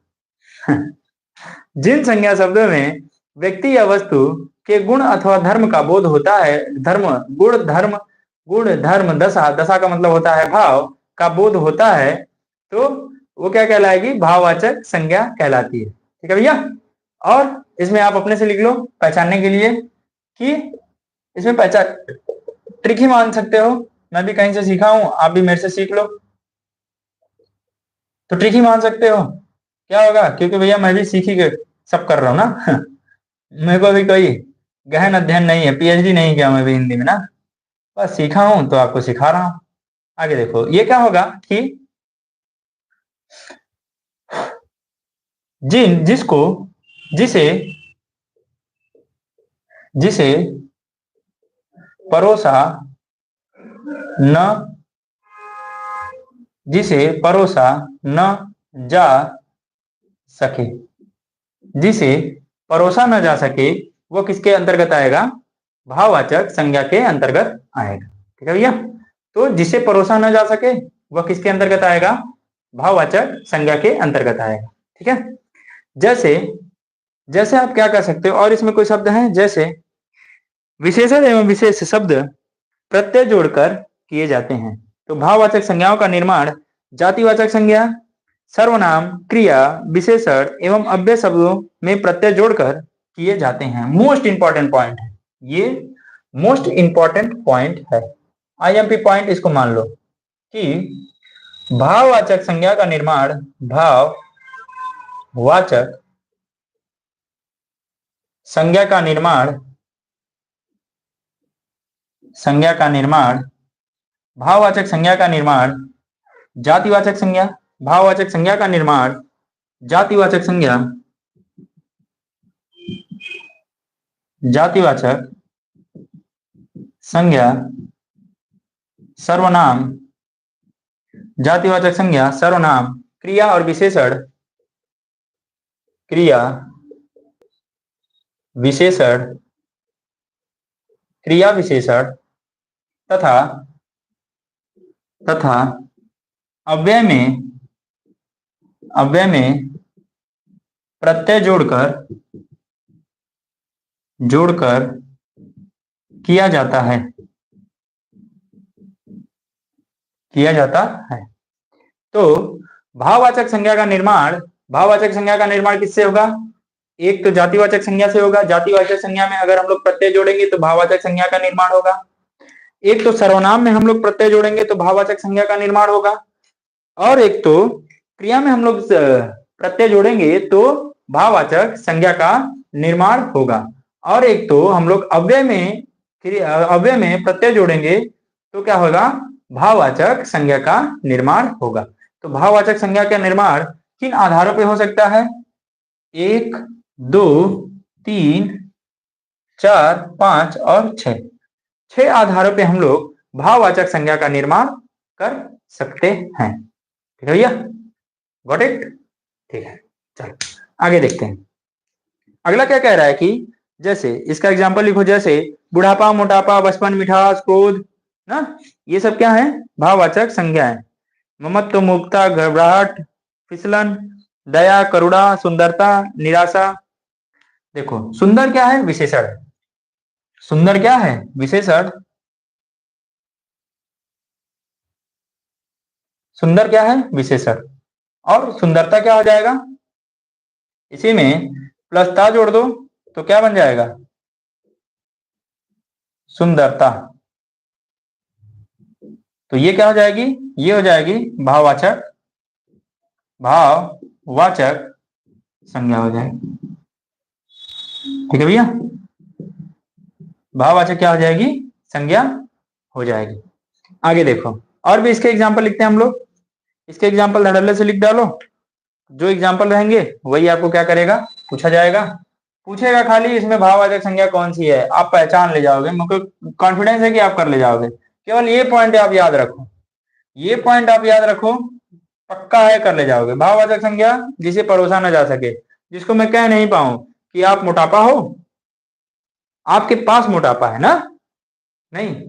जिन संज्ञा शब्दों में व्यक्ति या वस्तु के गुण अथवा धर्म का बोध होता है, धर्म, गुण, धर्म, गुण, धर्म, दशा, दशा का मतलब होता है भाव, का बोध होता है तो वो क्या कहलाएगी? भाववाचक संज्ञा कहलाती है। ठीक है भैया। और इसमें आप अपने से लिख लो पहचानने के लिए कि इसमें पहचान ट्रिक ही मान सकते हो, मैं भी कहीं से सीखा हूं, आप भी मेरे से सीख लो तो ट्रिक ही मान सकते हो। क्या होगा? क्योंकि भैया मैं भी सीख ही के सब कर रहा हूँ ना मेरे को भी कोई गहन अध्ययन नहीं है, पीएचडी नहीं किया मैं भी हिंदी में ना, बस सीखा हूं तो आपको सिखा रहा हूं। आगे देखो, ये क्या होगा कि जिसको जिसे जिसे परोसा न जिसे परोसा न जा सके, जिसे परोसा न जा सके वो किसके अंतर्गत आएगा? भाववाचक संज्ञा के अंतर्गत आएगा। ठीक है भैया। तो जिसे परोसा न जा सके वह किसके अंतर्गत आएगा? भाववाचक संज्ञा के अंतर्गत आएगा। ठीक है। जैसे जैसे आप क्या कर सकते हो, और इसमें कोई शब्द है जैसे विशेषण एवं विशेष शब्द प्रत्यय जोड़कर किए जाते हैं। तो भाववाचक संज्ञाओं का निर्माण जातिवाचक संज्ञा, सर्वनाम, क्रिया, विशेषण एवं अव्यय शब्दों में प्रत्यय जोड़कर किए जाते हैं। मोस्ट इंपॉर्टेंट पॉइंट है ये, मोस्ट इंपॉर्टेंट पॉइंट है, आईएमपी पॉइंट इसको मान लो कि भाववाचक संज्ञा का निर्माण भाववाचक संज्ञा का निर्माण भाववाचक संज्ञा का निर्माण जातिवाचक संज्ञा, भाववाचक संज्ञा का निर्माण जातिवाचक संज्ञा, जातिवाचक संज्ञा, सर्वनाम, जातिवाचक संज्ञा, सर्वनाम, क्रिया और विशेषण, क्रिया विशेषण, क्रिया विशेषण तथा अव्यय में प्रत्यय जोड़कर किया जाता है तो भाववाचक संज्ञा का निर्माण किससे होगा? एक तो जातिवाचक संज्ञा से होगा, जातिवाचक संज्ञा में अगर हम लोग प्रत्यय जोड़ेंगे तो भाववाचक संज्ञा का निर्माण होगा। एक तो सर्वनाम में हम लोग प्रत्यय जोड़ेंगे तो भाववाचक संज्ञा का निर्माण होगा, और एक तो क्रिया में हम लोग प्रत्यय जोड़ेंगे तो भाववाचक संज्ञा का निर्माण होगा, और एक तो हम लोग अव्यय में प्रत्यय जोड़ेंगे तो क्या होगा? भाववाचक संज्ञा का निर्माण होगा। तो भाववाचक संज्ञा का निर्माण किन आधारों पर हो सकता है? 1, 2, 3, 4, 5 और 6 आधारों पे हम लोग भाववाचक संज्ञा का निर्माण कर सकते हैं। ठीक है भैया, गॉट इट? ठीक है, चलो आगे देखते हैं। अगला क्या कह रहा है कि जैसे इसका एग्जांपल लिखो, जैसे बुढ़ापा, मोटापा, बचपन, मिठास, क्रोध ना, ये सब क्या है? भाववाचक संज्ञा है। ममत्व, मुक्ता, घबराहट, फिसलन, दया, करुणा, सुंदरता, निराशा। देखो सुंदर क्या है? विशेषण है। सुंदर क्या है? विशेषण। सुंदर क्या है? विशेषण। और सुंदरता क्या हो जाएगा? इसी में प्लस ता जोड़ दो तो क्या बन जाएगा? सुंदरता। तो ये क्या हो जाएगी? ये हो जाएगी भाववाचक संज्ञा हो जाएगी। ठीक है भैया, भाववाचक क्या हो जाएगी? संज्ञा हो जाएगी। आगे देखो, और भी इसके एग्जाम्पल लिखते हैं हम लोग। इसके एग्जाम्पल धड़ल्ले से लिख डालो, जो एग्जाम्पल रहेंगे वही आपको क्या करेगा? पूछा जाएगा। पूछेगा खाली इसमें भाववाचक संज्ञा कौन सी है, आप पहचान ले जाओगे, मुझे कॉन्फिडेंस है कि आप कर ले जाओगे। केवल ये पॉइंट आप याद रखो, ये पॉइंट आप याद रखो, पक्का है कर ले जाओगे। भाववाचक संज्ञा जिसे परोसा न जा सके, जिसको मैं कह नहीं पाऊं कि आप मोटापा हो, आपके पास मोटापा है ना, नहीं,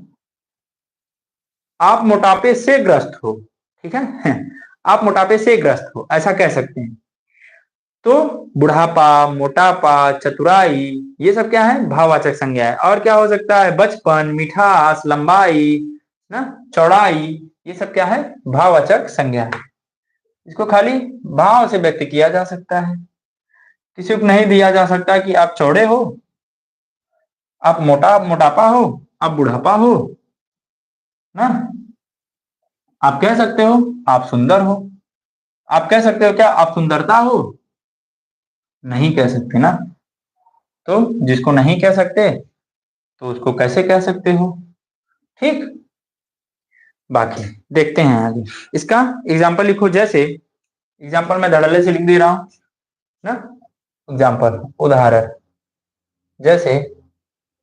आप मोटापे से ग्रस्त हो। ठीक है आप मोटापे से ग्रस्त हो, ऐसा कह सकते हैं। तो बुढ़ापा, मोटापा, चतुराई, ये सब क्या है? भाववाचक संज्ञा है। और क्या हो सकता है? बचपन, मिठास, लंबाई, ना। चौड़ाई, ये सब क्या है, भाववाचक संज्ञा है। इसको खाली भाव से व्यक्त किया जा सकता है। किसी को नहीं दिया जा सकता कि आप चौड़े हो, आप मोटापा हो, आप बुढ़ापा हो ना। आप कह सकते हो आप सुंदर हो। आप कह सकते हो क्या आप सुंदरता हो? नहीं कह सकते ना। तो जिसको नहीं कह सकते तो उसको कैसे कह सकते हो? ठीक। बाकी देखते हैं आगे। इसका एग्जाम्पल लिखो। जैसे एग्जाम्पल मैं धड़ल्ले से लिख दे रहा हूं ना। एग्जाम्पल, उदाहरण, जैसे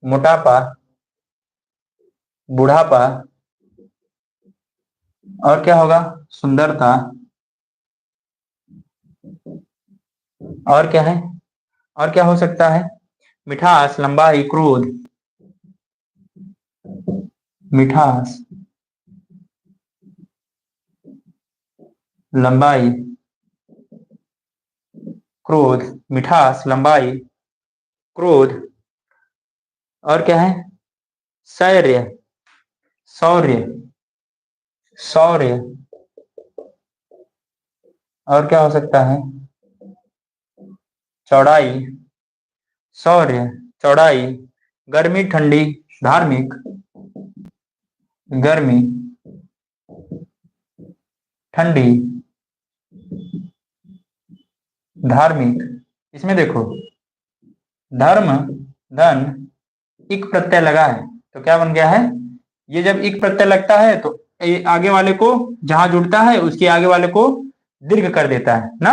मोटापा, बुढ़ापा, और क्या होगा, सुंदरता, और क्या है, और क्या हो सकता है, मिठास, लंबाई, क्रोध, मिठास, लंबाई, क्रोध, मिठास, लंबाई, क्रोध, और क्या है, शौर्य, शौर्य, शौर्य, और क्या हो सकता है, चौड़ाई, शौर्य, चौड़ाई, गर्मी, ठंडी, धार्मिक, गर्मी, ठंडी, धार्मिक। इसमें देखो, धर्म, धन, इक प्रत्यय लगा है तो क्या बन गया है, ये जब इक प्रत्यय लगता है तो ये आगे वाले को जहां जुड़ता है उसके आगे वाले को दीर्घ कर देता है ना।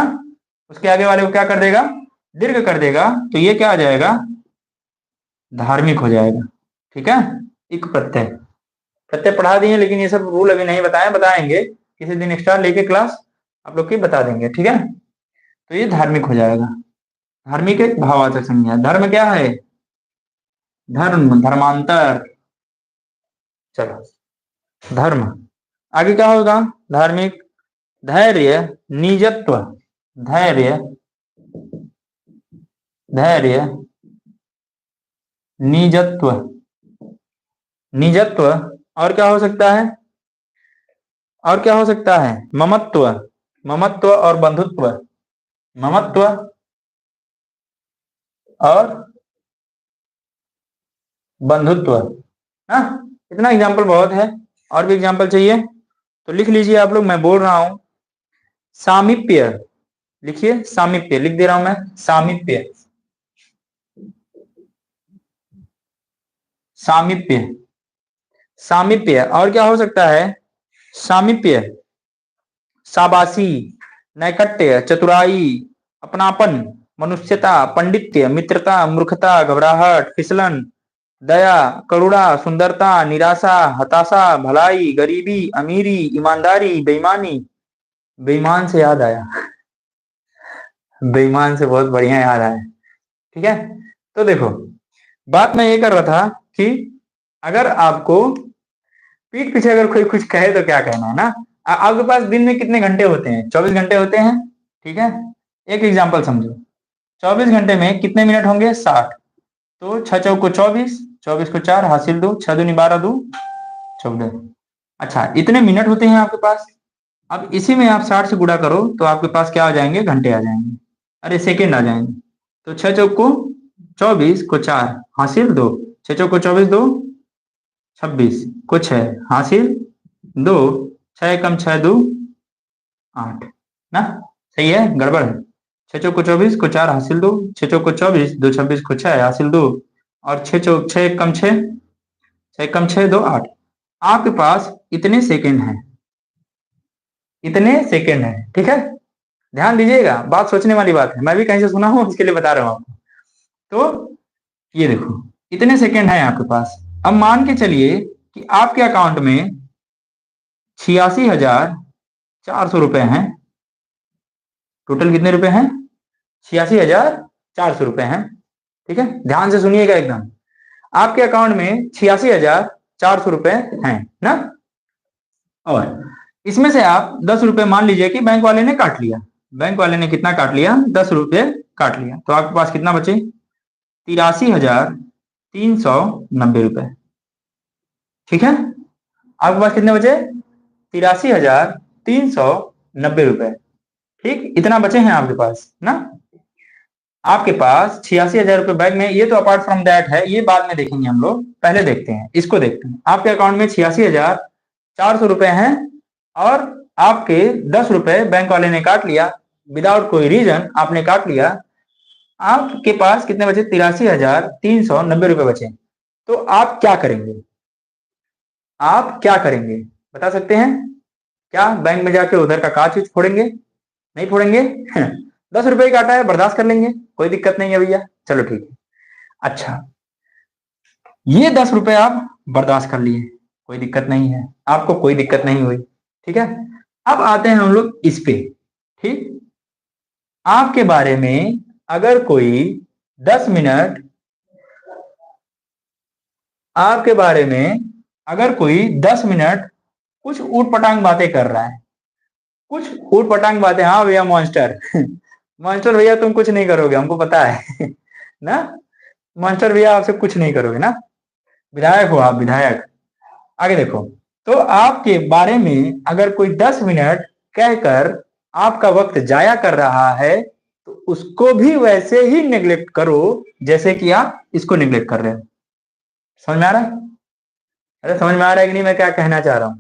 उसके आगे वाले को क्या कर देगा, दीर्घ कर देगा। तो ये क्या आ जाएगा, धार्मिक हो जाएगा। ठीक है। इक प्रत्यय, प्रत्यय पढ़ा दिए लेकिन ये सब रूल अभी नहीं बताए, बताएंगे किसी दिन एक्स्ट्रा लेके क्लास आप लोग की बता देंगे। ठीक है। तो ये धार्मिक हो जाएगा। धार्मिक एक भाववाचक संज्ञा। धर्म क्या है, धर्म, धर्मांतर। चलो धर्म, आगे क्या होगा, धार्मिक, धैर्य, निजत्व, धैर्य, धैर्य, निजत्व, निजत्व, और क्या हो सकता है, और क्या हो सकता है, ममत्व, ममत्व और बंधुत्व, ममत्व और बंधुत्व। हाँ, इतना एग्जाम्पल बहुत है। और भी एग्जाम्पल चाहिए तो लिख लीजिए आप लोग, मैं बोल रहा हूं। सामीप्य, लिखिए सामीप्य, लिख दे रहा हूं मैं, सामीप्य, सामीप्य, सामीप्य, और क्या हो सकता है, सामीप्य, शाबाशी, नैकट्य, चतुराई, अपनापन, मनुष्यता, पंडित्य, मित्रता, मूर्खता, घबराहट, फिसलन, दया, करुणा, सुंदरता, निराशा, हताशा, भलाई, गरीबी, अमीरी, ईमानदारी, बेईमानी। बेईमान से याद आया, बेईमान से बहुत बढ़िया याद आया। ठीक है। तो देखो, बात मैं ये कर रहा था कि अगर आपको पीठ पीछे अगर कोई कुछ कहे तो क्या कहना है ना। आपके पास दिन में कितने घंटे होते हैं, 24 घंटे होते हैं। ठीक है। एक एग्जाम्पल समझो, 24 घंटे में कितने मिनट होंगे, 60। तो 6 चौक को 24, 24 को 4 हासिल 2, 6 दूनी 12, 2 14। अच्छा, इतने मिनट होते हैं आपके पास। अब इसी में आप 60 से गुणा करो तो आपके पास क्या आ जाएंगे, घंटे आ जाएंगे, अरे सेकेंड आ जाएंगे। तो 6 चौक को 24 को 4 हासिल 2, 6 चौक को 24, 2 26 को 6 हासिल 2, 6 कम 6 2 8 ना। सही है, गड़बड़ है। 6 चौक को 24 को 4 हासिल 2, 6 चौक को 24, 2 26 को 6 हासिल 2, और 6 चौक 6 कम 6, 6 कम 6 2 8। आपके पास इतने सेकेंड हैं, इतने सेकेंड हैं। ठीक है। ध्यान दीजिएगा, बात सोचने वाली बात है, मैं भी कहीं से सुना हूं इसके लिए बता रहा हूं आपको। तो ये देखो, इतने सेकेंड हैं आपके पास। अब मान के चलिए कि आपके अकाउंट में 86,400 हैं। टोटल कितने रुपए हैं, 86,400 रुपए हैं। ठीक है, ध्यान से सुनिएगा एकदम। आपके अकाउंट में 86,400 रुपए हैं ना। और इसमें से आप 10 रुपए मान लीजिए कि बैंक वाले ने काट लिया। बैंक वाले ने कितना काट लिया, 10 रुपए काट लिया। तो आपके पास कितना बचे, 83,390 रुपए। ठीक है। आपके पास कितने बचे? 83,390 रुपए। ठीक, इतना बचे हैं आपके पास ना। आपके पास 86,000 रुपए बैंक में, ये तो अपार्ट फ्रॉम दैट है, ये बाद में देखेंगे हम लोग, पहले देखते हैं इसको। देखते हैं आपके अकाउंट में 86,400 रुपए हैं और आपके 10 रुपए बैंक वाले ने काट लिया, विदाउट कोई रीजन आपने काट लिया। आपके पास कितने बचे? 83,390 रुपए बचे। तो आप क्या करेंगे? आप क्या करेंगे बता सकते हैं? क्या बैंक में जाके उधर का कांच फोड़ेंगे? नहीं फोड़ेंगे। 10 रुपए ही काटा है, बर्दाश्त कर लेंगे, कोई दिक्कत नहीं है भैया, चलो ठीक है। अच्छा, ये 10 रुपए आप बर्दाश्त कर लिए, कोई दिक्कत नहीं है, आपको कोई दिक्कत नहीं हुई, ठीक है। अब आते हैं हम लोग इस पे। ठीक, आपके बारे में अगर कोई 10 मिनट, आपके बारे में अगर कोई 10 मिनट कुछ ऊट पटांग बातें कर रहा है, कुछ ऊट पटांग बातें, हाँ भैया मॉन्स्टर। मॉन्स्टर भैया तुम कुछ नहीं करोगे, हमको पता है। ना मॉन्स्टर भैया, आपसे कुछ नहीं करोगे ना, विधायक हो आप, विधायक। आगे देखो, तो आपके बारे में अगर कोई 10 मिनट कहकर आपका वक्त जाया कर रहा है, तो उसको भी वैसे ही नेग्लेक्ट करो जैसे कि आप इसको नेग्लेक्ट कर रहे हो। समझ में आ रहा है? अरे समझ में आ रहा है कि नहीं मैं क्या कहना चाह रहा हूं?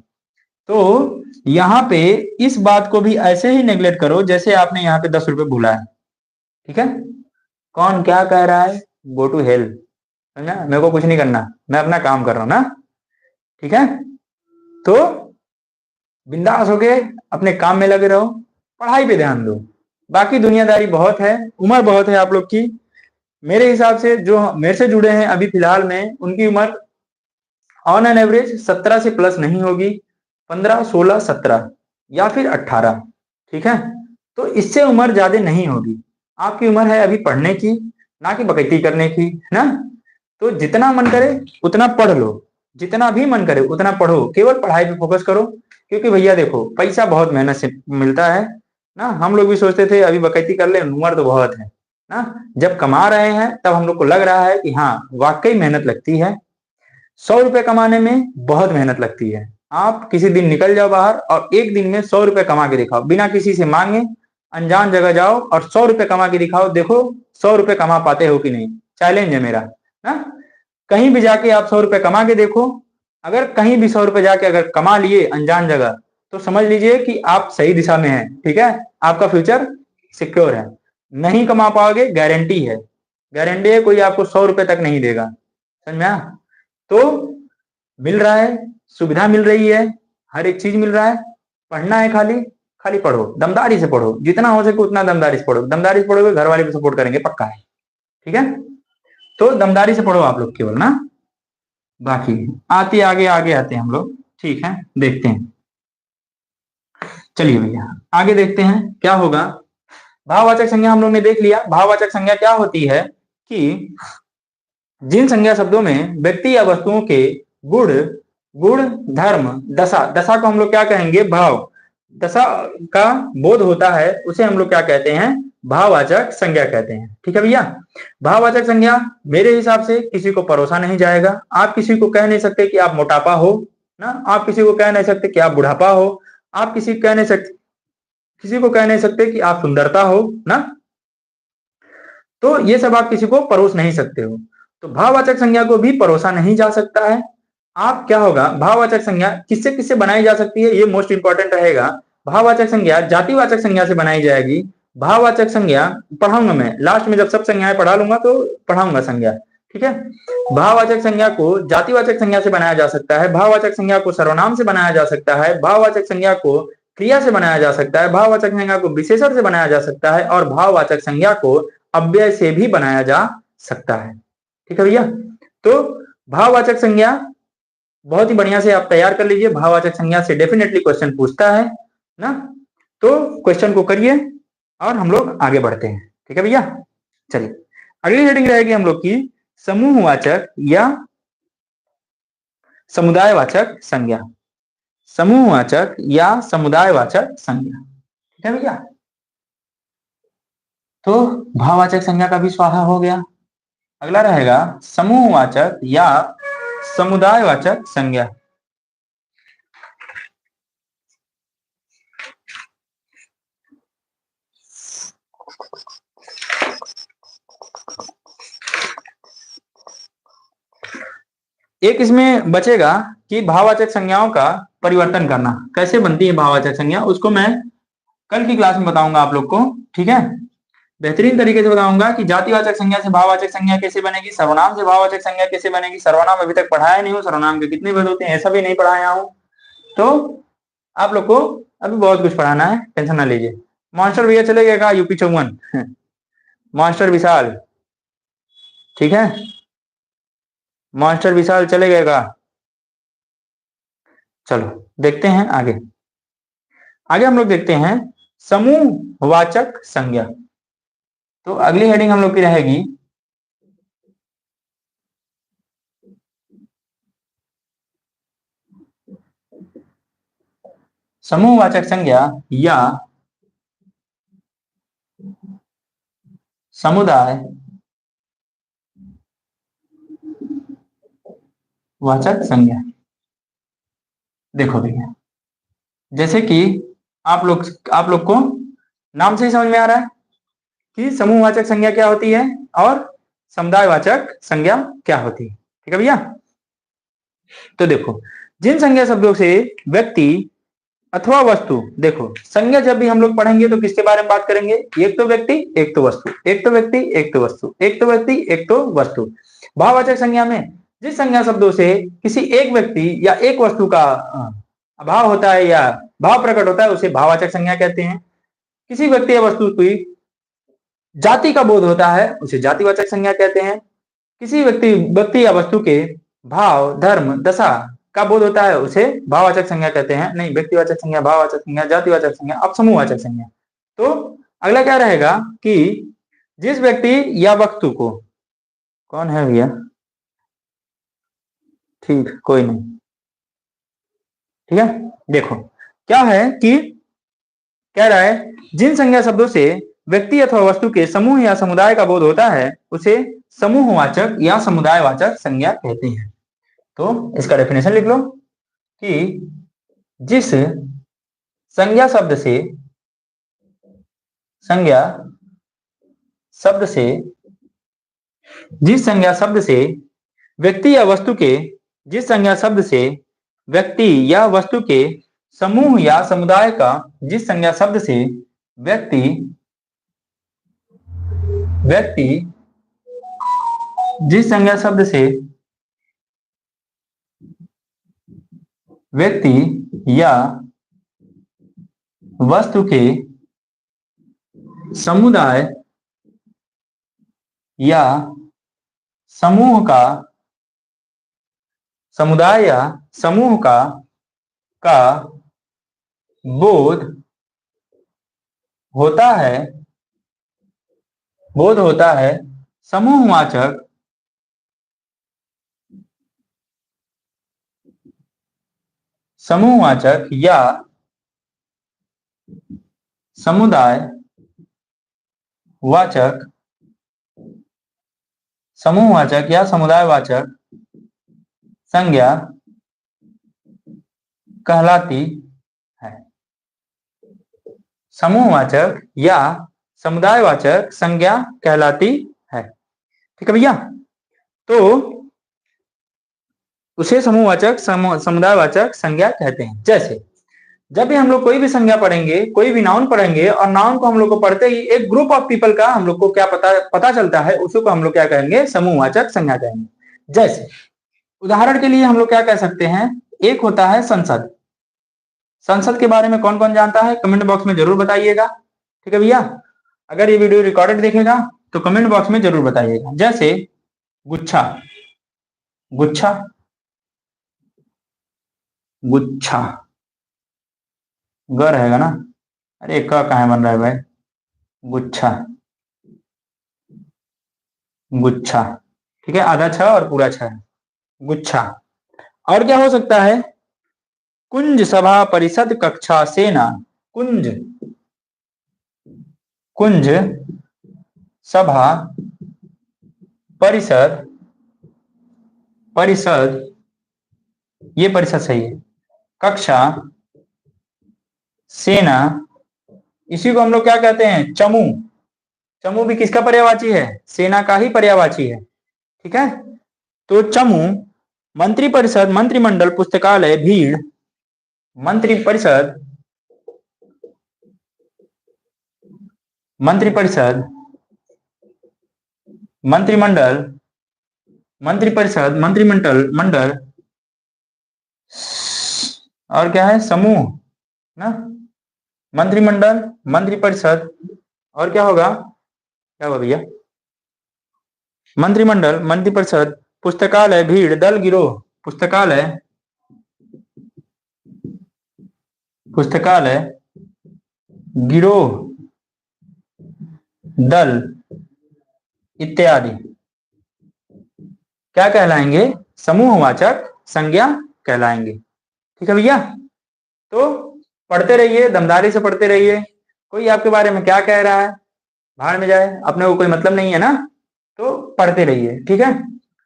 तो यहाँ पे इस बात को भी ऐसे ही नेग्लेक्ट करो जैसे आपने यहाँ पे 10 रुपए भूला है। ठीक है, कौन क्या कह रहा है, गो टू हेल, समझा? मेरे को कुछ नहीं करना, मैं अपना काम कर रहा हूं ना। ठीक है, तो बिंदास होके अपने काम में लगे रहो, पढ़ाई पे ध्यान दो, बाकी दुनियादारी बहुत है, उम्र बहुत है आप लोग की। मेरे हिसाब से जो मेरे से जुड़े हैं अभी फिलहाल में, उनकी उम्र ऑन एन एवरेज 17 से प्लस नहीं होगी, 15, 16, 17 या फिर 18। ठीक है, तो इससे उम्र ज्यादा नहीं होगी। आपकी उम्र है अभी पढ़ने की, ना कि बकैती करने की, है ना। तो जितना मन करे उतना पढ़ लो, जितना भी मन करे उतना पढ़ो, केवल पढ़ाई पे फोकस करो। क्योंकि भैया देखो, पैसा बहुत मेहनत से मिलता है ना। हम लोग भी सोचते थे अभी बकैती कर ले, उम्र तो बहुत है ना। जब कमा रहे हैं तब हम लोग को लग रहा है कि हाँ वाकई मेहनत लगती है। 100 रुपए कमाने में बहुत मेहनत लगती है। आप किसी दिन निकल जाओ बाहर और एक दिन में 100 रुपए कमा के दिखाओ, बिना किसी से मांगे, अनजान जगह जाओ और 100 रुपए कमा के दिखाओ, देखो 100 रुपए कमा पाते हो कि नहीं। चैलेंज है मेरा ना। कहीं भी जाके आप 100 रुपए कमा के देखो, अगर कहीं भी 100 रुपए जाके अगर कमा लिए अनजान जगह, तो समझ लीजिए कि आप सही दिशा में हैं। ठीक है, आपका फ्यूचर सिक्योर है। नहीं कमा पाओगे, गारंटी है, गारंटी है, कोई आपको 100 रुपए तक नहीं देगा। समझ में आया? तो मिल रहा है, सुविधा मिल रही है, हर एक चीज मिल रहा है, पढ़ना है, खाली खाली पढ़ो, दमदारी से पढ़ो, जितना हो सके उतना दमदारी से पढ़ो। दमदारी से पढ़ोगे घर वाले भी सपोर्ट करेंगे, पक्का है। ठीक है, तो दमदारी से पढ़ो आप लोग केवल ना। बाकी आते आगे आगे आते हैं हम लोग, ठीक है, देखते हैं। चलिए भैया आगे देखते हैं क्या होगा। भाववाचक संज्ञा हम लोग ने देख लिया। भाववाचक संज्ञा क्या होती है कि जिन संज्ञा शब्दों में व्यक्ति या वस्तुओं के गुण, गुण, धर्म, दशा, दशा को हम लोग क्या कहेंगे, भाव, दशा का बोध होता है, उसे हम लोग क्या कहते हैं, भाववाचक संज्ञा कहते हैं। ठीक है भैया, भाववाचक संज्ञा मेरे हिसाब से किसी को परोसा नहीं जाएगा। आप किसी को कह नहीं सकते कि आप मोटापा हो ना, आप किसी को कह नहीं सकते कि आप बुढ़ापा हो, आप किसी को कह नहीं सकते, किसी को कह नहीं सकते कि आप सुंदरता हो ना। तो ये सब आप किसी को परोस नहीं सकते हो। तो भाववाचक संज्ञा को भी परोसा नहीं जा सकता है। आप क्या होगा, भाववाचक संज्ञा किससे किससे बनाई जा सकती है, ये मोस्ट इंपॉर्टेंट रहेगा। भाववाचक संज्ञा जातिवाचक संज्ञा से बनाई जाएगी। भाववाचक संज्ञा पढ़ाऊंगा मैं लास्ट में, जब सब संज्ञाएं पढ़ा लूंगा तो पढ़ाऊंगा संज्ञा। ठीक है, भाववाचक संज्ञा को जातिवाचक संज्ञा से बनाया जा सकता है, भाववाचक संज्ञा को सर्वनाम से बनाया जा सकता है, भाववाचक संज्ञा को क्रिया से बनाया जा सकता है, भाववाचक संज्ञा को विशेषण से बनाया जा सकता है, और भाववाचक संज्ञा को अव्यय से भी बनाया जा सकता है। ठीक है भैया, तो भाववाचक संज्ञा बहुत ही बढ़िया से आप तैयार कर लीजिए। भाववाचक संज्ञा से डेफिनेटली क्वेश्चन पूछता है ना, तो क्वेश्चन को करिए और हम लोग आगे बढ़ते हैं। ठीक है भैया, चलिए अगली हेडिंग रहेगी हम लोग की समूहवाचक या समुदायवाचक संज्ञा। समूहवाचक या समुदायवाचक संज्ञा। ठीक है भैया, तो भाववाचक संज्ञा का भी स्वाहा हो गया। अगला रहेगा समूहवाचक या समुदायवाचक संज्ञा। एक इसमें बचेगा कि भाववाचक संज्ञाओं का परिवर्तन करना। कैसे बनती है भाववाचक संज्ञा, उसको मैं कल की क्लास में बताऊंगा आप लोग को, ठीक है। बेहतरीन तरीके से बताऊंगा कि जातिवाचक संज्ञा से भाववाचक संज्ञा कैसे बनेगी, सर्वनाम से भाववाचक संज्ञा कैसे बनेगी। सर्वनाम अभी तक पढ़ाया नहीं हूँ, सर्वनाम के कितने पद होते हैं ऐसा भी नहीं पढ़ाया हूँ, तो आप लोग को अभी बहुत कुछ पढ़ाना है, टेंशन ना लीजिए। मास्टर भैया चले गए कहा, यूपी 54 मास्टर विशाल, ठीक है, मास्टर विशाल चले गए कहा। चलो देखते हैं आगे। आगे हम लोग देखते हैं समूहवाचक संज्ञा। तो अगली हेडिंग हम लोग की रहेगी समूहवाचक संज्ञा या समुदाय वाचक संज्ञा। देखो भैया, जैसे कि आप लोग को नाम से ही समझ में आ रहा है कि समूहवाचक संज्ञा क्या होती है और समुदायवाचक संज्ञा क्या होती है, ठीक है भैया। तो देखो, जिन संज्ञा शब्दों से व्यक्ति अथवा वस्तु, देखो संज्ञा जब भी हम लोग पढ़ेंगे तो किसके बारे में बात करेंगे, एक तो व्यक्ति एक तो वस्तु, एक तो व्यक्ति एक तो वस्तु, एक तो व्यक्ति एक तो वस्तु। भाववाचक संज्ञा में जिस संज्ञा शब्दों से किसी एक व्यक्ति या एक वस्तु का अभाव होता है या भाव प्रकट होता है उसे भाववाचक संज्ञा कहते हैं। किसी व्यक्ति या वस्तु की जाति का बोध होता है उसे जातिवाचक संज्ञा कहते हैं। किसी व्यक्ति या वस्तु के भाव, धर्म, दशा का बोध होता है उसे भाववाचक संज्ञा कहते हैं। नहीं, व्यक्तिवाचक संज्ञा, भाववाचक संज्ञा, जातिवाचक संज्ञा, अब समूहवाचक संज्ञा। तो अगला क्या रहेगा कि जिस व्यक्ति या वस्तु को, कौन है भैया, ठीक कोई नहीं, ठीक है। देखो क्या है कि कह रहा है जिन संज्ञा शब्दों से व्यक्ति अथवा वस्तु के समूह या समुदाय का बोध होता है उसे समूहवाचक या समुदायवाचक संज्ञा कहते हैं। तो इसका डेफिनेशन लिख लो कि जिस संज्ञा शब्द से जिस संज्ञा शब्द से व्यक्ति या वस्तु के जिस संज्ञा शब्द से व्यक्ति या वस्तु के समूह या समुदाय का जिस संज्ञा शब्द से व्यक्ति जिस संज्ञा शब्द से व्यक्ति या वस्तु के समुदाय या समूह का समुदाय या समूह का बोध होता है समूहवाचक या समुदायवाचक संज्ञा कहलाती है। समूहवाचक या समुदायवाचक संज्ञा कहलाती है, ठीक है भैया। तो उसे समूहवाचक समुदायवाचक संज्ञा कहते हैं। जैसे जब भी हम लोग कोई भी संज्ञा पढ़ेंगे, कोई भी नाउन पढ़ेंगे और नाउन को हम लोग को पढ़ते ही एक ग्रुप ऑफ पीपल का हम लोग को क्या पता चलता है, उसी को हम लोग क्या कहेंगे, समूहवाचक संज्ञा कहेंगे। जैसे उदाहरण के लिए हम लोग क्या कह सकते हैं, एक होता है संसद। संसद के बारे में कौन कौन जानता है कमेंट बॉक्स में जरूर बताइएगा, ठीक है भैया। अगर ये वीडियो रिकॉर्डेड देखेगा तो कमेंट बॉक्स में जरूर बताइएगा। जैसे गुच्छा, गुच्छा, गुच्छा, ग रहेगा ना, अरे क कहाँ बन रहा है भाई, गुच्छा, गुच्छा, ठीक है, आधा छ और पूरा छ, गुच्छा। और क्या हो सकता है, कुंज, सभा, परिषद, कक्षा, सेना। कुंज, कुंज, सभा, परिषद, परिषद, ये परिषद सही है, कक्षा, सेना, इसी को हम लोग क्या कहते हैं, चमू। चमू भी किसका पर्यायवाची है, सेना का ही पर्यायवाची है, ठीक है। तो चमू मंत्रिपरिषद, मंत्रिमंडल, पुस्तकालय, भीड़। मंत्रिपरिषद, मंत्रिपरिषद, मंत्रिमंडल, मंत्रिपरिषद, मंत्रिमंडल, मंडल, और क्या है, समूह ना। मंत्रिमंडल, मंत्रिपरिषद, और क्या होगा, क्या होगा भैया, मंत्रिमंडल, मंत्रिपरिषद, पुस्तकालय, भीड़, दल, गिरोह। पुस्तकालय, पुस्तकालय, गिरोह, दल इत्यादि क्या कहलाएंगे, समूहवाचक संज्ञा कहलाएंगे। ठीक है भैया, तो पढ़ते रहिए, दमदारी से पढ़ते रहिए। कोई आपके बारे में क्या कह रहा है, भाड़ में जाए, अपने को कोई मतलब नहीं है ना, तो पढ़ते रहिए। ठीक है,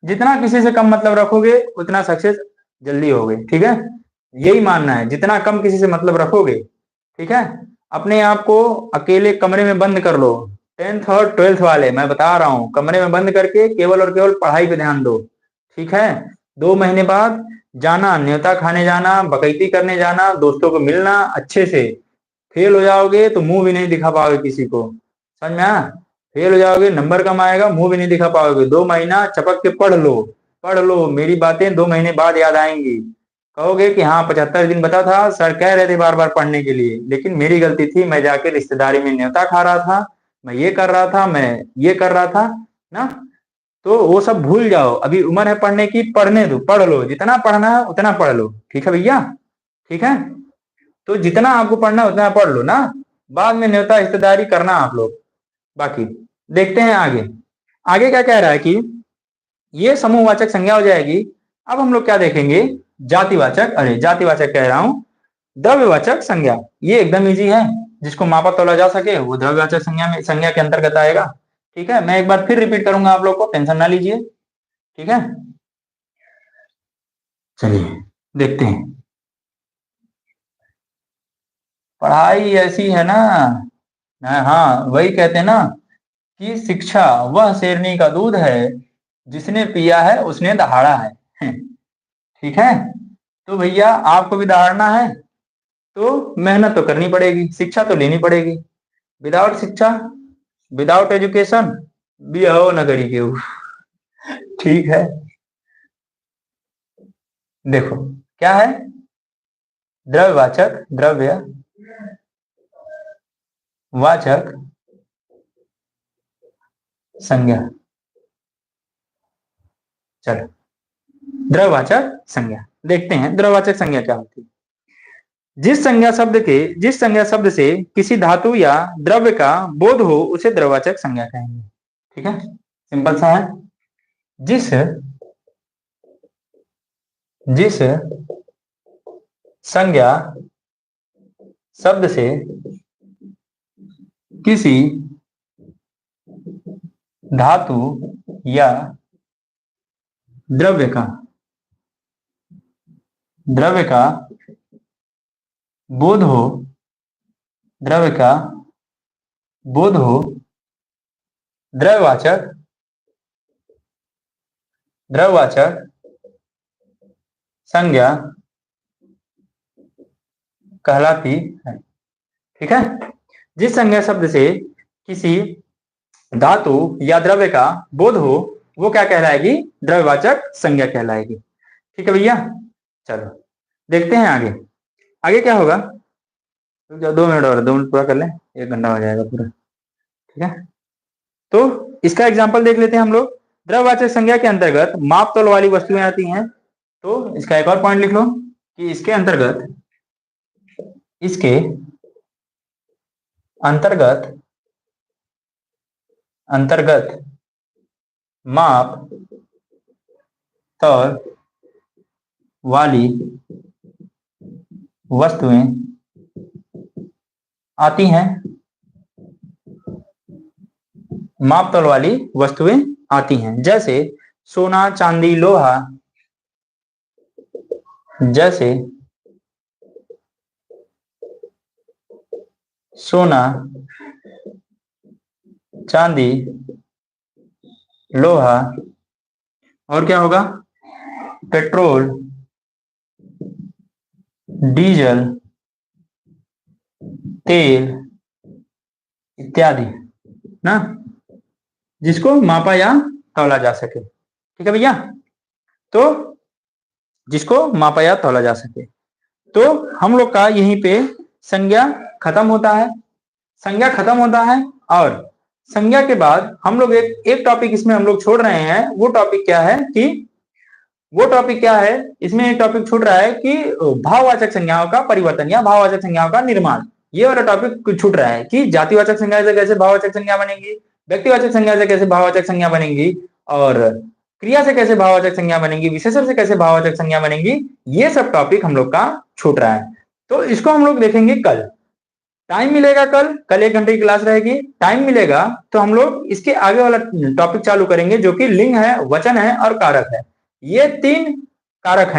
जितना किसी से कम मतलब रखोगे उतना सक्सेस जल्दी होगे। ठीक है, यही मानना है, जितना कम किसी से मतलब रखोगे। ठीक है, अपने आप को अकेले कमरे में बंद कर लो। 10th और 12th वाले मैं बता रहा हूँ, कमरे में बंद करके केवल और केवल पढ़ाई पे ध्यान दो। ठीक है, 2 महीने बाद जाना, न्योता खाने जाना, बकैती करने जाना, दोस्तों को मिलना अच्छे से। फेल हो जाओगे तो मुंह भी नहीं दिखा पाओगे किसी को, समझ में आया। फेल हो जाओगे, नंबर कम आएगा, मुंह भी नहीं दिखा पाओगे। 2 महीना चपक के पढ़ लो, पढ़ लो, मेरी बातें 2 महीने बाद याद आएंगी। कहोगे कि हाँ 75 दिन बता था, सर कह रहे थे बार बार पढ़ने के लिए, लेकिन मेरी गलती थी, मैं जाके रिश्तेदारी में न्योता खा रहा था, मैं ये कर रहा था, मैं ये कर रहा था ना। तो वो सब भूल जाओ, अभी उम्र है पढ़ने की, पढ़ने दो, पढ़ लो, जितना पढ़ना है उतना पढ़ लो। ठीक है भैया, ठीक है, तो जितना आपको पढ़ना है उतना पढ़ लो ना, बाद में न्योता रिश्तेदारी करना आप लोग। बाकी देखते हैं आगे, आगे क्या कह रहा है कि ये समूहवाचक संज्ञा हो जाएगी। अब हम लोग क्या देखेंगे, जातिवाचक, अरे जातिवाचक कह रहा हूं, द्रव्यवाचक संज्ञा। ये एकदम इजी है, जिसको मापा तोला जा सके वो द्रव्यवाचक संज्ञा में, संज्ञा के अंतर्गत आएगा। ठीक है, मैं एक बार फिर रिपीट करूंगा, आप लोग को टेंशन ना लीजिए। ठीक है, चलिए देखते हैं। पढ़ाई ऐसी है ना, हाँ वही कहते हैं ना कि शिक्षा वह शेरनी का दूध है, जिसने पिया है उसने दहाड़ा है। ठीक है, तो भैया आपको भी दहाड़ना है तो मेहनत तो करनी पड़ेगी, शिक्षा तो लेनी पड़ेगी। विदाउट शिक्षा, विदाउट एजुकेशन, बिहो न करी केहू। ठीक है, देखो क्या है, द्रव्यवाचक, द्रव्य वाचक संज्ञा। चलो द्रव्यवाचक संज्ञा देखते हैं, द्रव्यवाचक संज्ञा क्या होती है। जिस संज्ञा शब्द से किसी धातु या द्रव्य का बोध हो उसे द्रव्यवाचक संज्ञा कहेंगे। ठीक है, सिंपल सा है। जिस जिस संज्ञा शब्द से किसी धातु या द्रव्य का बोध हो, द्रव्य का बोध हो, द्रव्यवाचक संज्ञा कहलाती है। ठीक है, जिस संज्ञा शब्द से किसी धातु या द्रव्य का बोध हो वो क्या कहलाएगी, द्रव्यवाचक संज्ञा कहलाएगी। ठीक है भैया, चलो देखते हैं आगे, आगे क्या होगा। 2 मिनट और, 2 मिनट पूरा कर लें, 1 घंटा हो जाएगा पूरा। ठीक है, तो इसका एग्जाम्पल देख लेते हैं हम लोग। द्रव्यवाचक संज्ञा के अंतर्गत माप तौल वाली वस्तुएं आती हैं। तो इसका एक और पॉइंट लिख लो कि इसके अंतर्गत माप तौल वाली वस्तुएं आती हैं, माप तौल वाली वस्तुएं आती हैं, जैसे सोना, चांदी, लोहा, जैसे सोना, चांदी, लोहा, और क्या होगा, पेट्रोल, डीजल, तेल इत्यादि ना, जिसको मापा या तौला जा सके। ठीक है भैया, तो जिसको मापा या तौला जा सके। तो हम लोग का यहीं पे संज्ञा खत्म होता है, संज्ञा खत्म होता है। और संज्ञा के बाद हम लोग एक टॉपिक इसमें हम लोग छोड़ रहे हैं। वो टॉपिक क्या है कि इसमें एक टॉपिक छूट रहा है कि भाववाचक संज्ञाओं का परिवर्तन या भाववाचक संज्ञाओं का निर्माण। ये वाला टॉपिक छूट रहा है कि जातिवाचक संज्ञा से कैसे भाववाचक संज्ञा बनेगी, व्यक्तिवाचक संज्ञा से कैसे भाववाचक संज्ञा बनेगी, और क्रिया से कैसे भाववाचक संज्ञा बनेगी, विशेषण से कैसे भाववाचक संज्ञा बनेगी। ये सब टॉपिक हम लोग का छूट रहा है। तो इसको हम लोग देखेंगे कल। टाइम मिलेगा कल 1 घंटे की क्लास रहेगी। टाइम मिलेगा तो हम लोग इसके आगे वाला टॉपिक चालू करेंगे, जो कि लिंग है, वचन है और कारक है। ये तीन कारक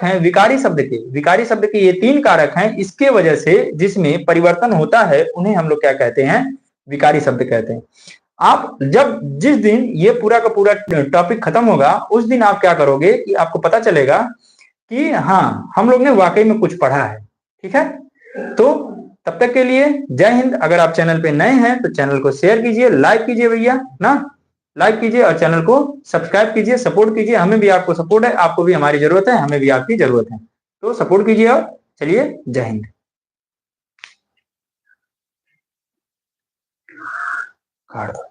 हैं विकारी शब्द के ये तीन कारक हैं। इसके वजह से जिसमें परिवर्तन होता है उन्हें हम लोग क्या कहते हैं, विकारी शब्द कहते हैं। आप जिस दिन ये पूरा का पूरा टॉपिक खत्म होगा, उस दिन आप क्या करोगे कि आपको पता चलेगा कि हाँ, हम लोग ने वाकई में कुछ पढ़ा है। ठीक है, तो तब तक के लिए जय हिंद। अगर आप चैनल पे नए हैं तो चैनल को शेयर कीजिए, लाइक कीजिए भैया ना, लाइक कीजिए और चैनल को सब्सक्राइब कीजिए, सपोर्ट कीजिए। हमें भी आपको सपोर्ट है, आपको भी हमारी जरूरत है, हमें भी आपकी जरूरत है। तो सपोर्ट कीजिए और चलिए जय हिंद। काट दो।